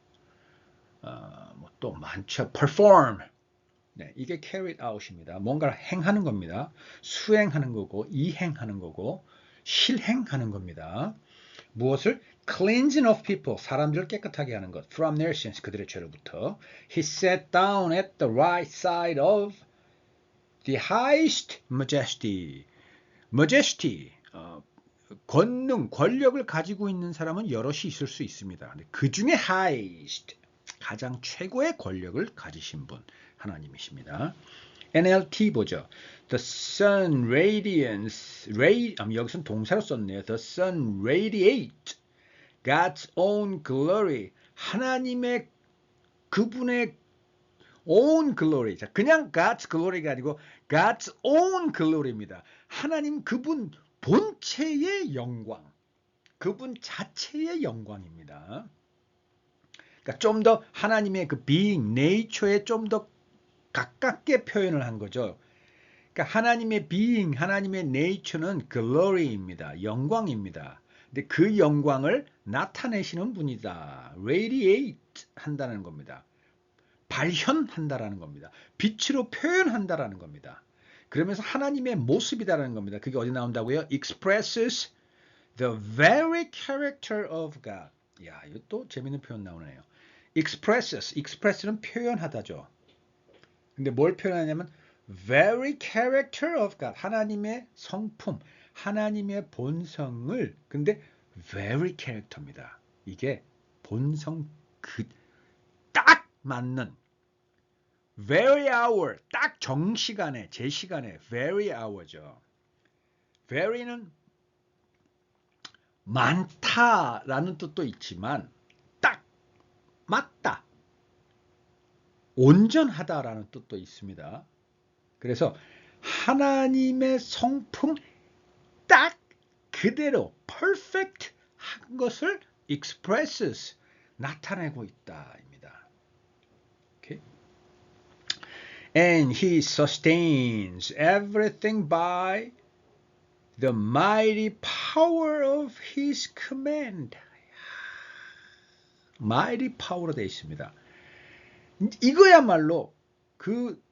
또 많죠. perform. 네, 이게 carried out입니다. 뭔가를 행하는 겁니다. 수행하는 거고, 이행하는 거고, 실행하는 겁니다. 무엇을? Cleansing of people, 사람들을 깨끗하게 하는 것. From their sins, 그들의 죄로부터. He sat down at the right side of the highest majesty. majesty, 권능, 권력을 가지고 있는 사람은 여럿이 있을 수 있습니다. 그 중에 highest, 가장 최고의 권력을 가지신 분, 하나님이십니다. NLT 보죠. The sun radiance, 여기서는 동사로 썼네요. The sun radiate God's own glory. 하나님의 그분의 own glory. 자, 그냥 God's glory가 아니고 God's own glory입니다. 하나님 그분 본체의 영광. 그분 자체의 영광입니다. 그러니까 좀 더 하나님의 그 being, nature에 좀 더 가깝게 표현을 한 거죠. 그러니까 하나님의 being, 하나님의 nature는 glory입니다. 영광입니다. 근데 그 영광을 나타내시는 분이다. radiate 한다는 겁니다. 발현한다라는 겁니다. 빛으로 표현한다라는 겁니다. 그러면서 하나님의 모습이다라는 겁니다. 그게 어디 나온다고요? expresses the very character of God. 야, 이거 또 재밌는 표현 나오네요. express는 표현하다죠. 근데 뭘 표현하냐면 very character of God. 하나님의 성품, 하나님의 본성을 근데 very character입니다. 이게 본성 딱 맞는 very hour 딱 정시간에 제 시간에 very hour죠. very는 많다라는 뜻도 있지만 딱 맞다 온전하다라는 뜻도 있습니다. 그래서 하나님의 성품 딱 그대로 perfect 한 것을 expresses 나타내고 있다입니다. Okay? And he sustains everything by the mighty power of his command. mighty power로 되어 있습니다. 이거야말로 그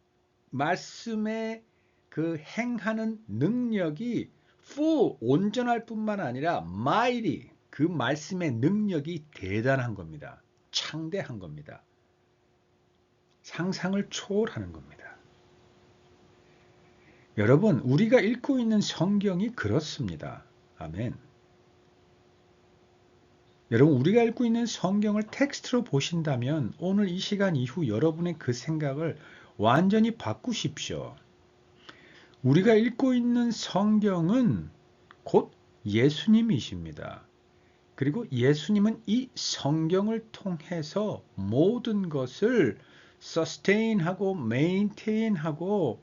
말씀의 그 행하는 능력이 full 온전할 뿐만 아니라 mighty 그 말씀의 능력이 대단한 겁니다. 창대한 겁니다. 상상을 초월하는 겁니다. 여러분, 우리가 읽고 있는 성경이 그렇습니다. 아멘. 여러분, 우리가 읽고 있는 성경을 텍스트로 보신다면 오늘 이 시간 이후 여러분의 그 생각을 완전히 바꾸십시오. 우리가 읽고 있는 성경은 곧 예수님이십니다. 그리고 예수님은 이 성경을 통해서 모든 것을 sustain하고 maintain하고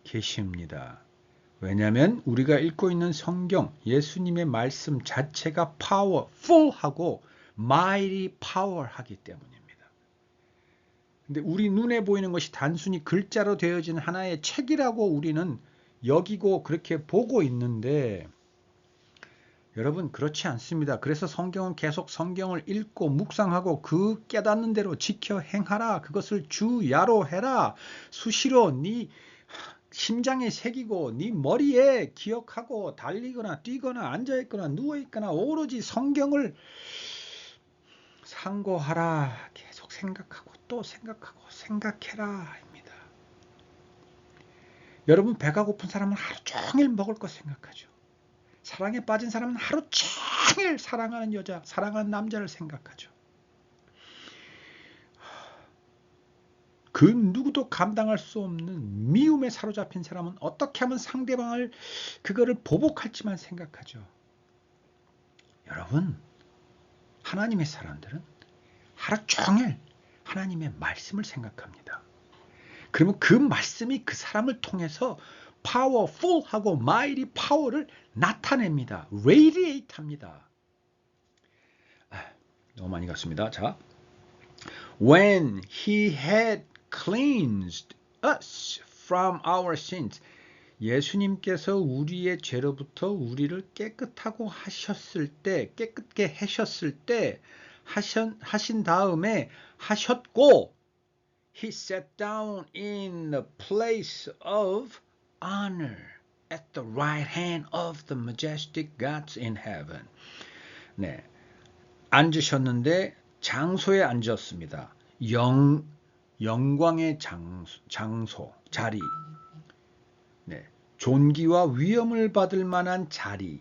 계십니다. 왜냐하면 우리가 읽고 있는 성경, 예수님의 말씀 자체가 powerful하고 mighty power하기 때문입니다. 근데 우리 눈에 보이는 것이 단순히 글자로 되어진 하나의 책이라고 우리는 여기고 그렇게 보고 있는데 여러분 그렇지 않습니다. 그래서 성경은 계속 성경을 읽고 묵상하고 그 깨닫는 대로 지켜 행하라. 그것을 주야로 해라. 수시로 네 심장에 새기고 네 머리에 기억하고 달리거나 뛰거나 앉아있거나 누워있거나 오로지 성경을 상고하라. 계속 생각하고 또 생각하고 생각해라 입니다. 여러분 배가 고픈 사람은 하루 종일 먹을 것 생각하죠. 사랑에 빠진 사람은 하루 종일 사랑하는 여자, 사랑하는 남자를 생각하죠. 그 누구도 감당할 수 없는 미움에 사로잡힌 사람은 어떻게 하면 상대방을 그거를 보복할지만 생각하죠. 여러분, 하나님의 사람들은 하루 종일 하나님의 말씀을 생각합니다. 그러면 그 말씀이 그 사람을 통해서 powerful하고 mighty power를 나타냅니다. radiate 합니다. 너무 많이 갔습니다. 자, when he had cleansed us from our sins. 예수님께서 우리의 죄로부터 우리를 깨끗하고 하셨을 때, 깨끗게 하셨을 때, 하신 다음에 하셨고, he sat down in the place of honor at the right hand of the majestic gods in heaven. 네, 앉으셨는데 장소에 앉았습니다. 영광의 장소, 자리. 네, 존귀와 위엄을 받을 만한 자리에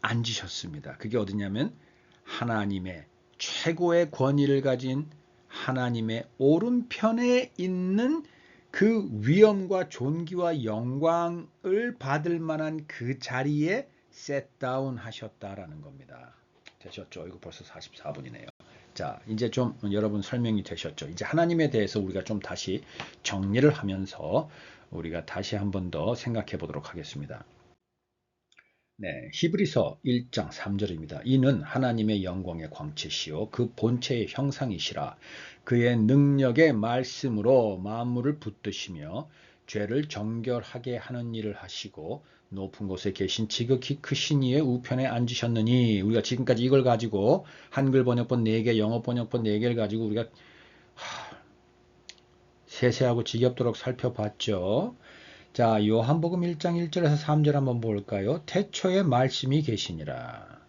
앉으셨습니다. 그게 어디냐면 하나님의 최고의 권위를 가진 하나님의 오른편에 있는 그 위엄과 존귀와 영광을 받을 만한 그 자리에 셋다운 하셨다라는 겁니다. 되셨죠? 이거 벌써 44분이네요. 자, 이제 좀 여러분 설명이 되셨죠? 이제 하나님에 대해서 우리가 좀 다시 정리를 하면서 우리가 다시 한 번 더 생각해 보도록 하겠습니다. 네, 히브리서 1장 3절입니다. 이는 하나님의 영광의 광채시요 그 본체의 형상이시라. 그의 능력의 말씀으로 만물을 붙드시며 죄를 정결하게 하는 일을 하시고 높은 곳에 계신 지극히 크신 이의 우편에 앉으셨느니. 우리가 지금까지 이걸 가지고 한글 번역본 4개, 영어 번역본 4개를 가지고 우리가 세세하고 지겹도록 살펴봤죠. 자, 요한복음 1장 1절에서 3절 한번 볼까요? 태초에 말씀이 계시니라.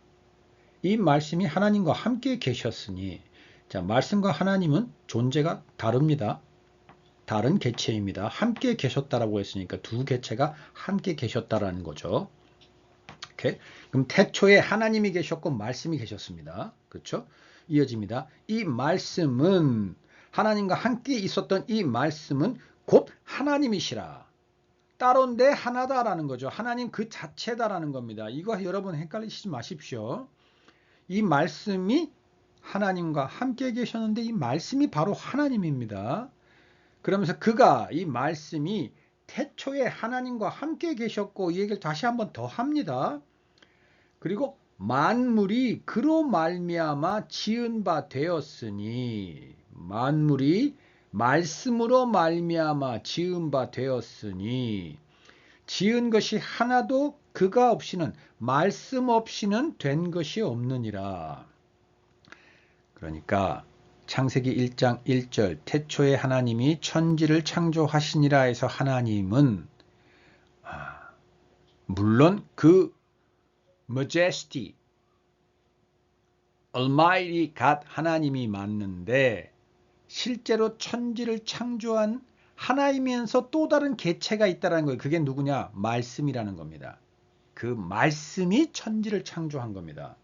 이 말씀이 하나님과 함께 계셨으니, 자, 말씀과 하나님은 존재가 다릅니다. 다른 개체입니다. 함께 계셨다라고 했으니까 두 개체가 함께 계셨다라는 거죠. 오케이? 그럼 태초에 하나님이 계셨고 말씀이 계셨습니다. 그렇죠? 이어집니다. 이 말씀은 하나님과 함께 있었던 이 말씀은 곧 하나님이시라. 따로인데 하나다라는 거죠. 하나님 그 자체다라는 겁니다. 이거 여러분 헷갈리시지 마십시오. 이 말씀이 하나님과 함께 계셨는데 이 말씀이 바로 하나님입니다. 그러면서 그가 이 말씀이 태초에 하나님과 함께 계셨고 이 얘기를 다시 한번 더 합니다. 그리고 만물이 그로 말미암아 지은 바 되었으니 만물이 말씀으로 말미암아 지은 바 되었으니 지은 것이 하나도 그가 없이는 말씀 없이는 된 것이 없느니라. 그러니까 창세기 1장 1절 태초에 하나님이 천지를 창조하시니라 해서 하나님은 물론 그 majesty, almighty God 하나님이 맞는데 실제로 천지를 창조한 하나이면서 또 다른 개체가 있다는 거예요. 그게 누구냐? 말씀이라는 겁니다. 그 말씀이 천지를 창조한 겁니다.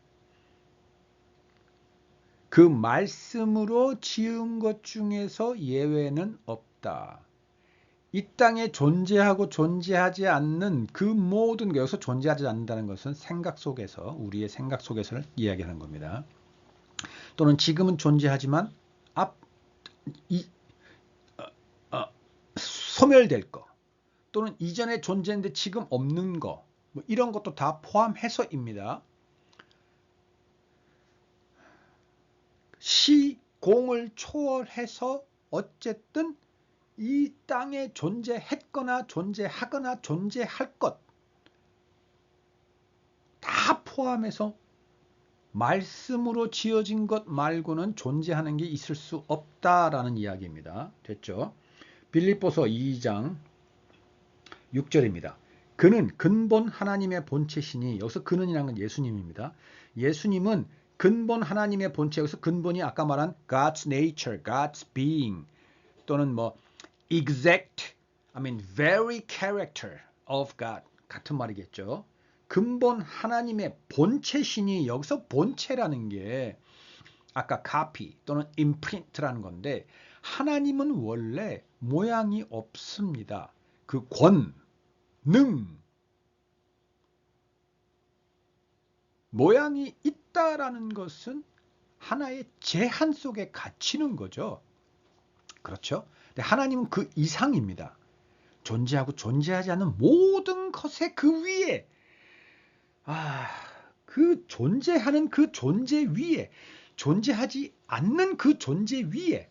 그 말씀으로 지은 것 중에서 예외는 없다. 이 땅에 존재하고 존재하지 않는 그 모든 것, 여기서 존재하지 않는다는 것은 생각 속에서, 우리의 생각 속에서를 이야기하는 겁니다. 또는 지금은 존재하지만 소멸될 거, 또는 이전에 존재했는데 지금 없는 거, 뭐 이런 것도 다 포함해서입니다. 시공을 초월해서 어쨌든 이 땅에 존재했거나 존재하거나 존재할 것 다 포함해서 말씀으로 지어진 것 말고는 존재하는 게 있을 수 없다라는 이야기입니다. 됐죠? 빌립보서 2장 6절입니다. 그는 근본 하나님의 본체시니, 여기서 그는이라는 건 예수님입니다. 예수님은 근본 하나님의 본체, 여기서 근본이 아까 말한 God's nature, God's being, 또는 뭐 exact, very character of God 같은 말이겠죠. 근본 하나님의 본체시니, 여기서 본체라는 게 아까 copy 또는 imprint라는 건데 하나님은 원래 모양이 없습니다. 그 모양이 있다라는 것은 하나의 제한 속에 갇히는 거죠. 그렇죠? 근데 하나님은 그 이상입니다. 존재하고 존재하지 않는 모든 것의 그 위에, 그 존재하는 그 존재 위에, 존재하지 않는 그 존재 위에,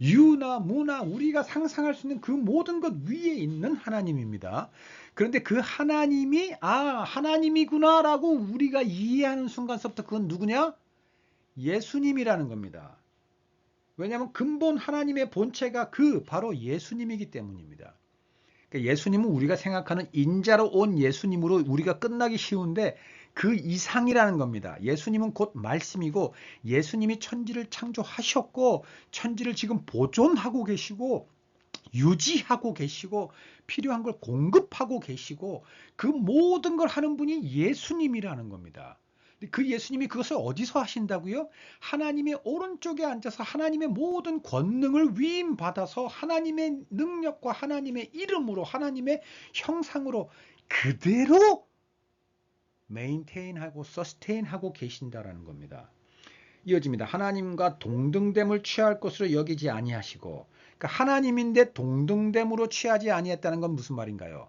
유나 무나 우리가 상상할 수 있는 그 모든 것 위에 있는 하나님입니다. 그런데 그 하나님이 하나님이구나라고 우리가 이해하는 순간서부터 그건 누구냐? 예수님이라는 겁니다. 왜냐하면 근본 하나님의 본체가 바로 예수님이기 때문입니다. 그러니까 예수님은 우리가 생각하는 인자로 온 예수님으로 우리가 끝나기 쉬운데 그 이상이라는 겁니다. 예수님은 곧 말씀이고 예수님이 천지를 창조하셨고 천지를 지금 보존하고 계시고 유지하고 계시고 필요한 걸 공급하고 계시고 그 모든 걸 하는 분이 예수님이라는 겁니다. 그 예수님이 그것을 어디서 하신다고요? 하나님의 오른쪽에 앉아서 하나님의 모든 권능을 위임받아서 하나님의 능력과 하나님의 이름으로 하나님의 형상으로 그대로 메인테인하고 서스테인하고 계신다라는 겁니다. 이어집니다. 하나님과 동등됨을 취할 것으로 여기지 아니하시고, 그러니까 하나님인데 동등됨으로 취하지 아니했다는 건 무슨 말인가요?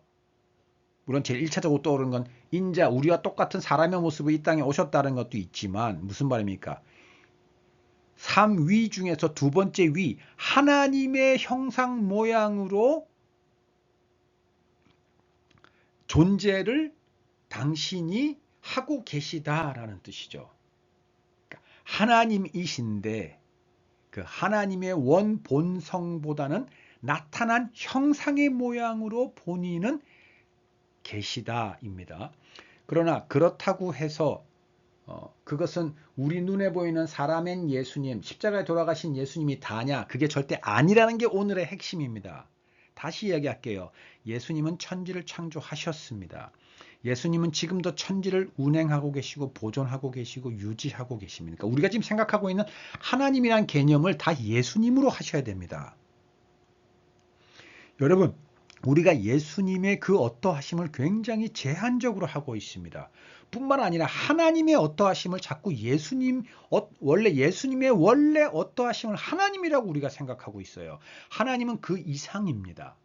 물론 제일 1차적으로 떠오르는 건 인자, 우리와 똑같은 사람의 모습으로 이 땅에 오셨다는 것도 있지만 무슨 말입니까? 3위 중에서 두 번째 위, 하나님의 형상 모양으로 존재를 당신이 하고 계시다라는 뜻이죠. 그러니까 하나님이신데 그 하나님의 원 본성보다는 나타난 형상의 모양으로 본인은 계시다입니다. 그러나 그렇다고 해서 그것은 우리 눈에 보이는 사람인 예수님, 십자가에 돌아가신 예수님이 다냐? 그게 절대 아니라는 게 오늘의 핵심입니다. 다시 이야기할게요. 예수님은 천지를 창조하셨습니다. 예수님은 지금도 천지를 운행하고 계시고 보존하고 계시고 유지하고 계십니다. 그러니까 우리가 지금 생각하고 있는 하나님이란 개념을 다 예수님으로 하셔야 됩니다. 여러분, 우리가 예수님의 그 어떠하심을 굉장히 제한적으로 하고 있습니다. 뿐만 아니라 하나님의 어떠하심을 자꾸 원래 예수님의 원래 어떠하심을 하나님이라고 우리가 생각하고 있어요. 하나님은 그 이상입니다.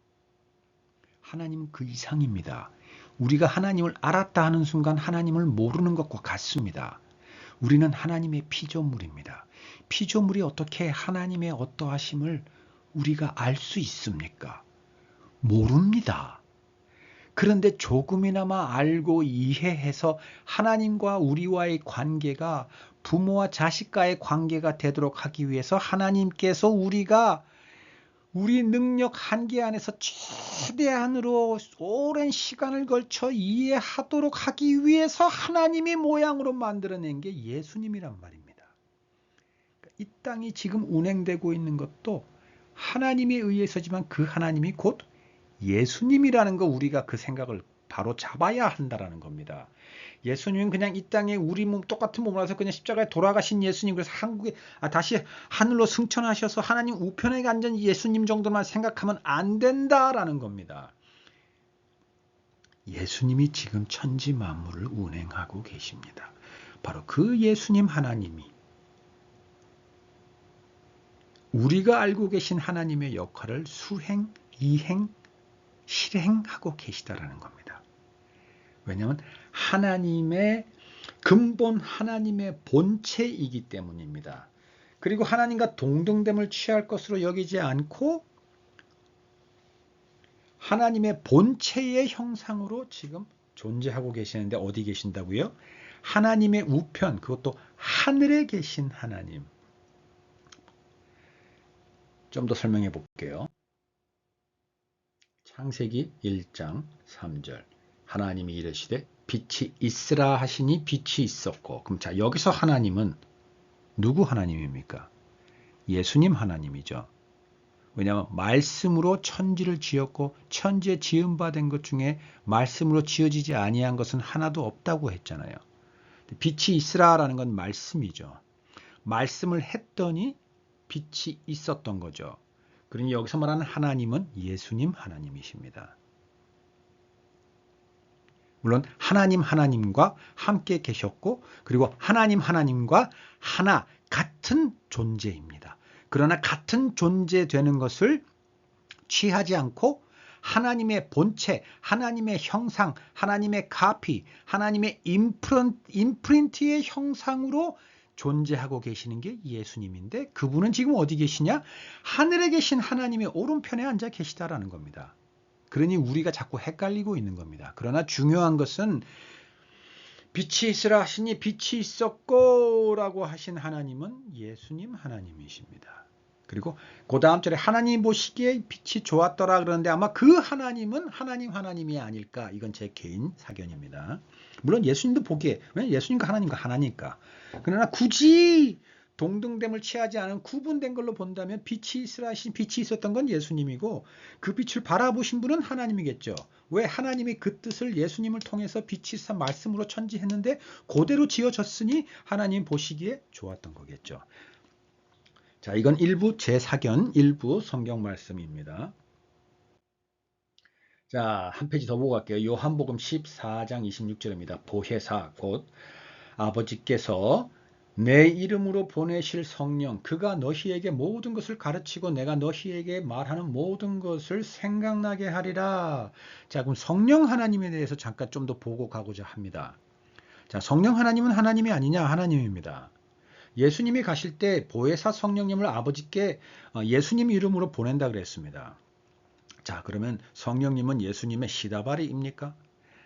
하나님은 그 이상입니다. 우리가 하나님을 알았다 하는 순간 하나님을 모르는 것과 같습니다. 우리는 하나님의 피조물입니다. 피조물이 어떻게 하나님의 어떠하심을 우리가 알 수 있습니까? 모릅니다. 그런데 조금이나마 알고 이해해서 하나님과 우리와의 관계가 부모와 자식과의 관계가 되도록 하기 위해서 하나님께서 우리가 우리 능력 한계 안에서 최대한으로 오랜 시간을 걸쳐 이해하도록 하기 위해서 하나님의 모양으로 만들어낸 게 예수님이란 말입니다. 이 땅이 지금 운행되고 있는 것도 하나님에 의해서지만 그 하나님이 곧 예수님이라는 거 우리가 그 생각을 바로 잡아야 한다라는 겁니다. 예수님은 그냥 이 땅에 우리 몸 똑같은 몸을 해서 그냥 십자가에 돌아가신 예수님, 그래서 다시 하늘로 승천하셔서 하나님 우편에 앉은 예수님 정도만 생각하면 안 된다라는 겁니다. 예수님이 지금 천지 만물을 운행하고 계십니다. 바로 그 예수님 하나님이 우리가 알고 계신 하나님의 역할을 수행, 이행, 실행하고 계시다라는 겁니다. 왜냐하면 하나님의 근본 하나님의 본체이기 때문입니다. 그리고 하나님과 동등됨을 취할 것으로 여기지 않고 하나님의 본체의 형상으로 지금 존재하고 계시는데 어디 계신다고요? 하나님의 우편, 그것도 하늘에 계신 하나님. 좀 더 설명해 볼게요. 창세기 1장 3절 하나님이 이르시되 빛이 있으라 하시니 빛이 있었고. 그럼 자, 여기서 하나님은 누구 하나님입니까? 예수님 하나님이죠. 왜냐하면 말씀으로 천지를 지었고 천지에 지은 바 된 것 중에 말씀으로 지어지지 아니한 것은 하나도 없다고 했잖아요. 빛이 있으라라는 건 말씀이죠. 말씀을 했더니 빛이 있었던 거죠. 그러니 여기서 말하는 하나님은 예수님 하나님이십니다. 물론 하나님과 함께 계셨고 그리고 하나님과 하나 같은 존재입니다. 그러나 같은 존재되는 것을 취하지 않고 하나님의 본체, 하나님의 형상, 하나님의 카피, 하나님의 임프린트의 형상으로 존재하고 계시는 게 예수님인데 그분은 지금 어디 계시냐? 하늘에 계신 하나님의 오른편에 앉아 계시다라는 겁니다. 그러니 우리가 자꾸 헷갈리고 있는 겁니다. 그러나 중요한 것은 빛이 있으라 하시니 빛이 있었고 라고 하신 하나님은 예수님 하나님이십니다. 그리고 그 다음 절에 하나님 보시기에 빛이 좋았더라 그러는데 아마 그 하나님은 하나님이 아닐까. 이건 제 개인 사견입니다. 물론 예수님도 보기에 예수님과 하나니까. 그러나 굳이 동등됨을 취하지 않은 구분된 걸로 본다면 빛이 있으라 하신 빛이 있었던 건 예수님이고 그 빛을 바라보신 분은 하나님이겠죠. 왜? 하나님이 그 뜻을 예수님을 통해서 빛이 있어 말씀으로 천지했는데 그대로 지어졌으니 하나님 보시기에 좋았던 거겠죠. 자, 이건 일부 제 사견, 일부 성경 말씀입니다. 자, 한 페이지 더 보고 갈게요. 요한복음 14장 26절입니다. 보혜사 곧 아버지께서 내 이름으로 보내실 성령, 그가 너희에게 모든 것을 가르치고 내가 너희에게 말하는 모든 것을 생각나게 하리라. 자, 그럼 성령 하나님에 대해서 잠깐 좀 더 보고 가고자 합니다. 자, 성령 하나님은 하나님이 아니냐? 하나님입니다. 예수님이 가실 때 보혜사 성령님을 아버지께 예수님 이름으로 보낸다 그랬습니다. 자, 그러면 성령님은 예수님의 시다바리입니까?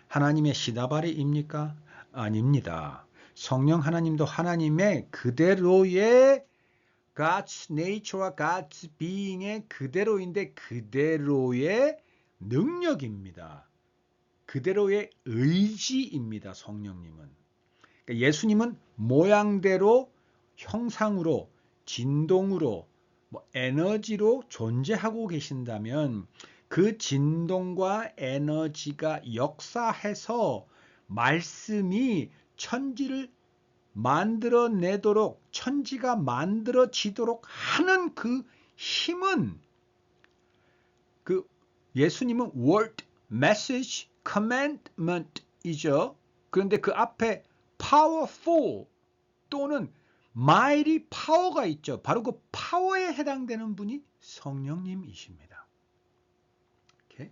하나님의 시다바리입니까? 아닙니다. 성령 하나님도 하나님의 그대로의 God's nature와 God's being의 그대로인데 그대로의 능력입니다. 그대로의 의지입니다. 성령님은. 그러니까 예수님은 모양대로 형상으로 진동으로 에너지로 존재하고 계신다면 그 진동과 에너지가 역사해서 말씀이 천지를 만들어내도록 천지가 만들어지도록 하는 그 힘은 그 예수님은 word, message, commandment이죠. 그런데 그 앞에 powerful 또는 mighty power가 있죠. 바로 그 파워에 해당되는 분이 성령님이십니다. 오케이?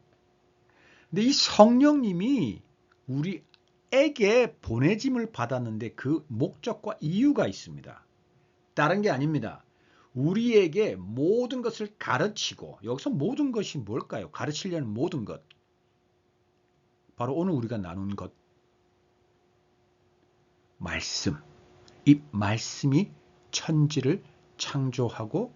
근데 이 성령님이 우리에게 보내짐을 받았는데 그 목적과 이유가 있습니다. 다른 게 아닙니다. 우리에게 모든 것을 가르치고, 여기서 모든 것이 뭘까요? 가르치려는 모든 것. 바로 오늘 우리가 나눈 것. 말씀. 이 말씀이 천지를 창조하고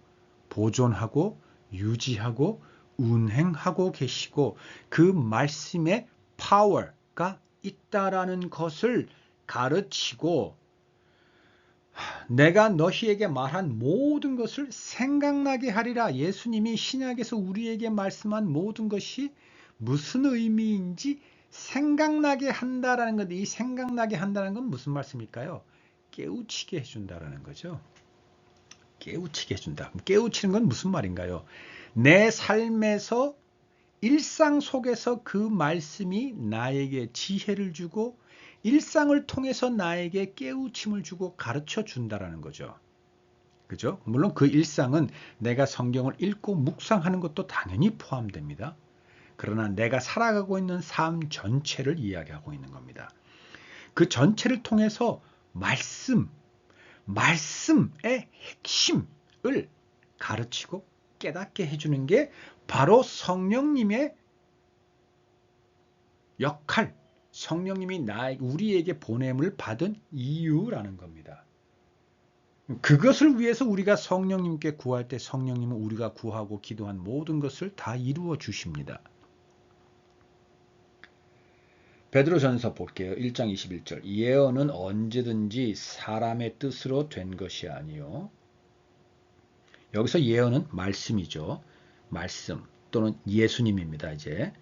보존하고 유지하고 운행하고 계시고 그 말씀에 파워가 있다라는 것을 가르치고 내가 너희에게 말한 모든 것을 생각나게 하리라. 예수님이 신약에서 우리에게 말씀한 모든 것이 무슨 의미인지 생각나게 한다라는 건데 이 생각나게 한다는 건 무슨 말씀일까요? 깨우치게 해준다라는 거죠. 깨우치게 해준다. 깨우치는 건 무슨 말인가요? 내 삶에서 일상 속에서 그 말씀이 나에게 지혜를 주고 일상을 통해서 나에게 깨우침을 주고 가르쳐 준다라는 거죠. 그죠? 물론 그 일상은 내가 성경을 읽고 묵상하는 것도 당연히 포함됩니다. 그러나 내가 살아가고 있는 삶 전체를 이야기하고 있는 겁니다. 그 전체를 통해서 말씀의 핵심을 가르치고 깨닫게 해주는 게 바로 성령님의 역할, 성령님이 우리에게 보냄을 받은 이유라는 겁니다. 그것을 위해서 우리가 성령님께 구할 때 성령님은 우리가 구하고 기도한 모든 것을 다 이루어 주십니다. 베드로전서 볼게요. 1장 21절. 예언은 언제든지 사람의 뜻으로 된 것이 아니요. 여기서 예언은 말씀이죠. 말씀 또는 예수님입니다. 이제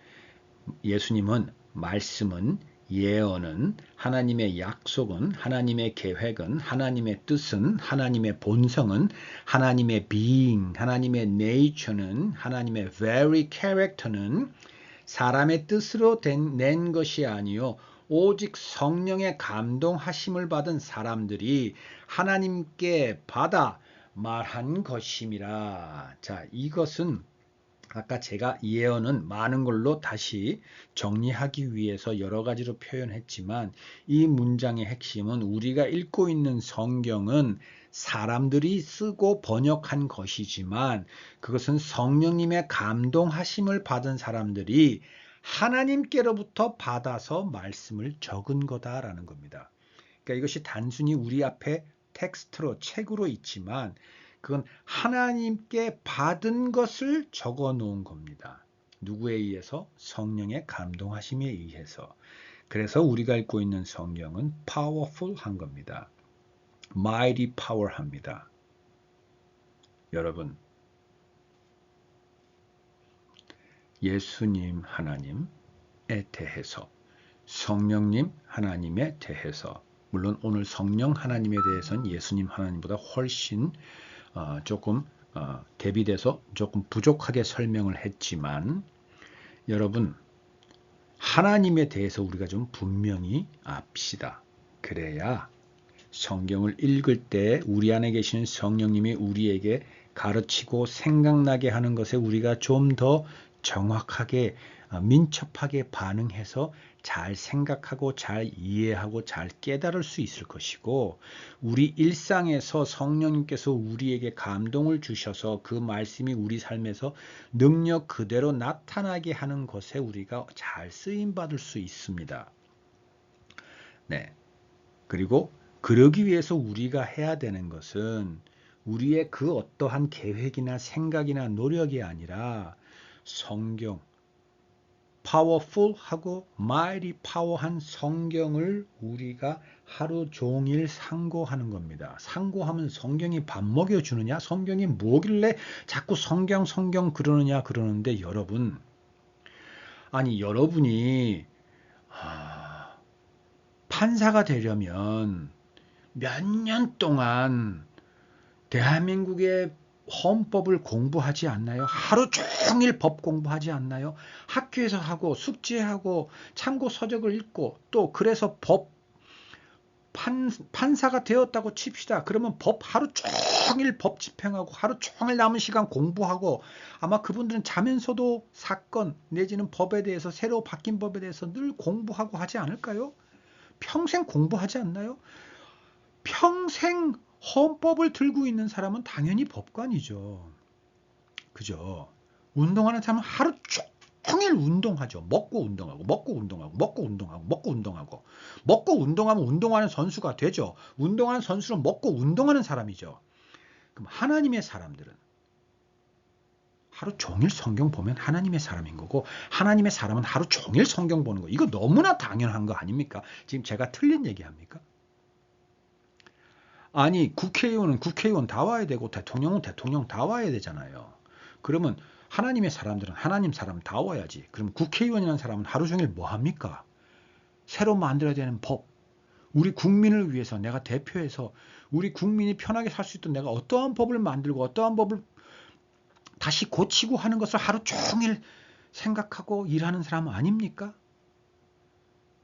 예수님은 말씀은 예언은 하나님의 약속은 하나님의 계획은 하나님의 뜻은 하나님의 본성은 하나님의 being 하나님의 nature는 하나님의 very character는 사람의 뜻으로 낸 것이 아니요 오직 성령의 감동하심을 받은 사람들이 하나님께 받아 말한 것임이라. 자, 이것은 아까 제가 예언은 많은 걸로 다시 정리하기 위해서 여러 가지로 표현했지만 이 문장의 핵심은 우리가 읽고 있는 성경은 사람들이 쓰고 번역한 것이지만 그것은 성령님의 감동하심을 받은 사람들이 하나님께로부터 받아서 말씀을 적은 거다라는 겁니다. 그러니까 이것이 단순히 우리 앞에 텍스트로 책으로 있지만 그건 하나님께 받은 것을 적어 놓은 겁니다. 누구에 의해서? 성령의 감동하심에 의해서. 그래서 우리가 읽고 있는 성경은 powerful한 겁니다. mighty power합니다. 여러분, 예수님 하나님에 대해서 성령님 하나님에 대해서 물론 오늘 성령 하나님에 대해서는 예수님 하나님보다 훨씬 조금 대비돼서 조금 부족하게 설명을 했지만 여러분 하나님에 대해서 우리가 좀 분명히 압시다. 그래야 성경을 읽을 때 우리 안에 계시는 성령님이 우리에게 가르치고 생각나게 하는 것에 우리가 좀 더 정확하게 민첩하게 반응해서 잘 생각하고 잘 이해하고 잘 깨달을 수 있을 것이고, 우리 일상에서 성령님께서 우리에게 감동을 주셔서 그 말씀이 우리 삶에서 능력 그대로 나타나게 하는 것에 우리가 잘 쓰임 받을 수 있습니다. 네. 그리고 그러기 위해서 우리가 해야 되는 것은 우리의 그 어떠한 계획이나 생각이나 노력이 아니라 성경, 파워풀하고 mighty 파워한 성경을 우리가 하루 종일 상고하는 겁니다. 상고하면 성경이 밥 먹여주느냐? 성경이 뭐길래 자꾸 성경 그러느냐 그러는데, 여러분, 아니 여러분이 판사가 되려면 몇 년 동안 대한민국의 헌법을 공부하지 않나요? 하루 종일 법 공부하지 않나요? 학교에서 하고 숙제하고 참고 서적을 읽고, 또 그래서 판사가 되었다고 칩시다. 그러면 하루 종일 법 집행하고 하루 종일 남은 시간 공부하고, 아마 그분들은 자면서도 사건 내지는 법에 대해서, 새로 바뀐 법에 대해서 늘 공부하고 하지 않을까요? 평생 공부하지 않나요? 평생 헌법을 들고 있는 사람은 당연히 법관이죠. 그죠? 운동하는 사람은 하루 종일 운동하죠. 먹고 운동하고, 먹고 운동하고, 먹고 운동하고, 먹고 운동하고. 먹고 운동하면 운동하는 선수가 되죠. 운동하는 선수는 먹고 운동하는 사람이죠. 그럼 하나님의 사람들은 하루 종일 성경 보면 하나님의 사람인 거고, 하나님의 사람은 하루 종일 성경 보는 거. 이거 너무나 당연한 거 아닙니까? 지금 제가 틀린 얘기합니까? 아니, 국회의원은 국회의원 다 와야 되고 대통령은 대통령 다 와야 되잖아요. 그러면 하나님의 사람들은 하나님 사람 다 와야지. 그럼 국회의원이라는 사람은 하루 종일 뭐 합니까? 새로 만들어야 되는 법, 우리 국민을 위해서 내가 대표해서 우리 국민이 편하게 살 수 있도록 내가 어떠한 법을 만들고 어떠한 법을 다시 고치고 하는 것을 하루 종일 생각하고 일하는 사람 아닙니까?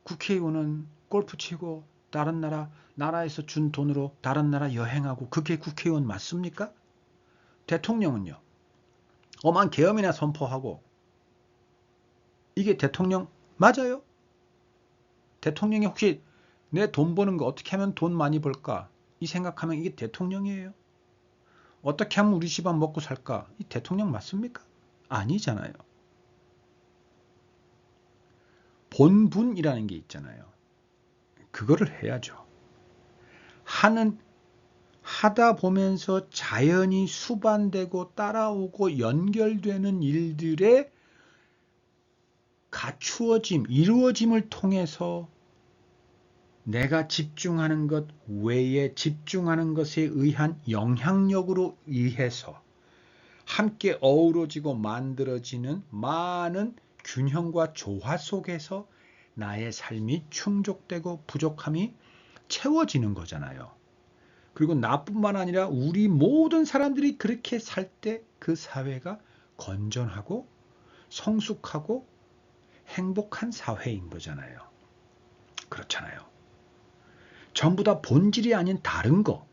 국회의원은 골프 치고 다른 나라에서 준 돈으로 다른 나라 여행하고, 그게 국회의원 맞습니까? 대통령은요, 엄한 계엄이나 선포하고, 이게 대통령 맞아요? 대통령이 혹시 내 돈 버는 거 어떻게 하면 돈 많이 벌까? 이 생각하면 이게 대통령이에요? 어떻게 하면 우리 집안 먹고 살까? 이 대통령 맞습니까? 아니잖아요. 본분이라는 게 있잖아요. 그거를 해야죠. 하다 보면서 자연히 수반되고 따라오고 연결되는 일들의 갖추어짐, 이루어짐을 통해서 내가 집중하는 것 외에 집중하는 것에 의한 영향력으로 의해서 함께 어우러지고 만들어지는 많은 균형과 조화 속에서 나의 삶이 충족되고 부족함이 채워지는 거잖아요. 그리고 나뿐만 아니라 우리 모든 사람들이 그렇게 살 때 그 사회가 건전하고 성숙하고 행복한 사회인 거잖아요. 그렇잖아요. 전부 다 본질이 아닌 다른 거.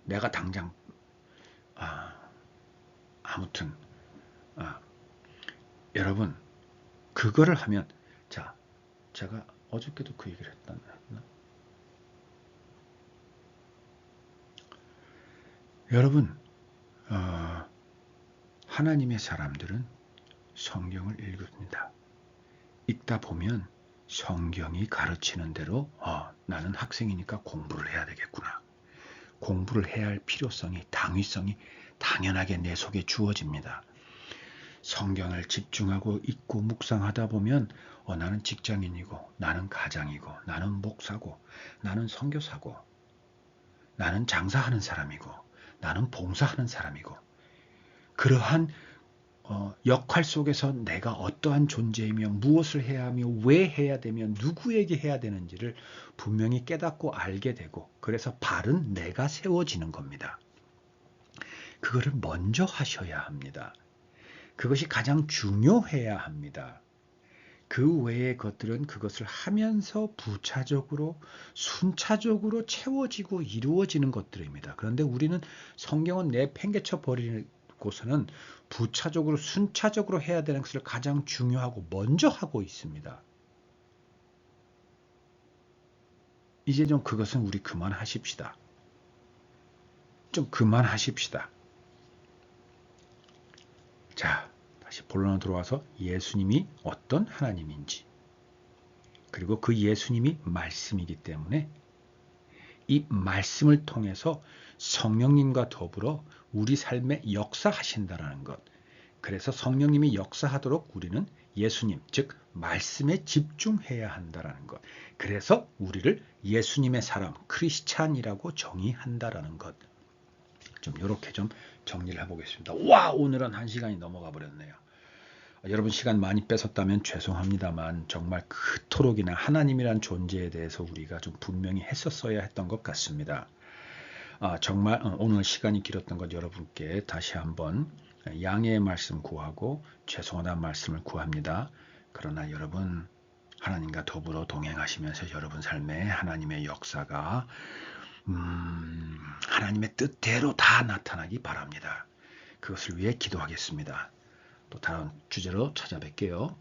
내가 당장 아무튼 여러분, 그거를 하면, 자, 제가 어저께도 그 얘기를 했나? 여러분, 하나님의 사람들은 성경을 읽습니다. 읽다 보면 성경이 가르치는 대로 나는 학생이니까 공부를 해야 되겠구나. 공부를 해야 할 필요성이, 당위성이 당연하게 내 속에 주어집니다. 성경을 집중하고 읽고 묵상하다 보면 나는 직장인이고, 나는 가장이고, 나는 목사고, 나는 선교사고, 나는 장사하는 사람이고, 나는 봉사하는 사람이고, 그러한 역할 속에서 내가 어떠한 존재이며 무엇을 해야 하며 왜 해야 되며 누구에게 해야 되는지를 분명히 깨닫고 알게 되고, 그래서 바른 내가 세워지는 겁니다. 그거를 먼저 하셔야 합니다. 그것이 가장 중요해야 합니다. 그 외의 것들은 그것을 하면서 부차적으로 순차적으로 채워지고 이루어지는 것들입니다. 그런데 우리는 성경은 내팽개쳐 버리고서는 부차적으로 순차적으로 해야 되는 것을 가장 중요하고 먼저 하고 있습니다. 이제 좀 그것은 우리 그만하십시다. 좀 그만하십시다. 자, 다시 본론으로 들어와서 예수님이 어떤 하나님인지, 그리고 그 예수님이 말씀이기 때문에 이 말씀을 통해서 성령님과 더불어 우리 삶에 역사하신다라는 것. 그래서 성령님이 역사하도록 우리는 예수님, 즉 말씀에 집중해야 한다라는 것. 그래서 우리를 예수님의 사람, 크리스찬이라고 정의한다라는 것. 좀 이렇게 좀 정리를 해보겠습니다. 와, 오늘은 1시간이 넘어가 버렸네요. 여러분 시간 많이 뺏었다면 죄송합니다만 정말 그토록이나 하나님이란 존재에 대해서 우리가 좀 분명히 했었어야 했던 것 같습니다. 정말 오늘 시간이 길었던 것 여러분께 다시 한번 양해의 말씀 구하고 죄송하다는 말씀을 구합니다. 그러나 여러분 하나님과 더불어 동행하시면서 여러분 삶에 하나님의 역사가 하나님의 뜻대로 다 나타나기 바랍니다. 그것을 위해 기도하겠습니다. 또 다른 주제로 찾아뵐게요.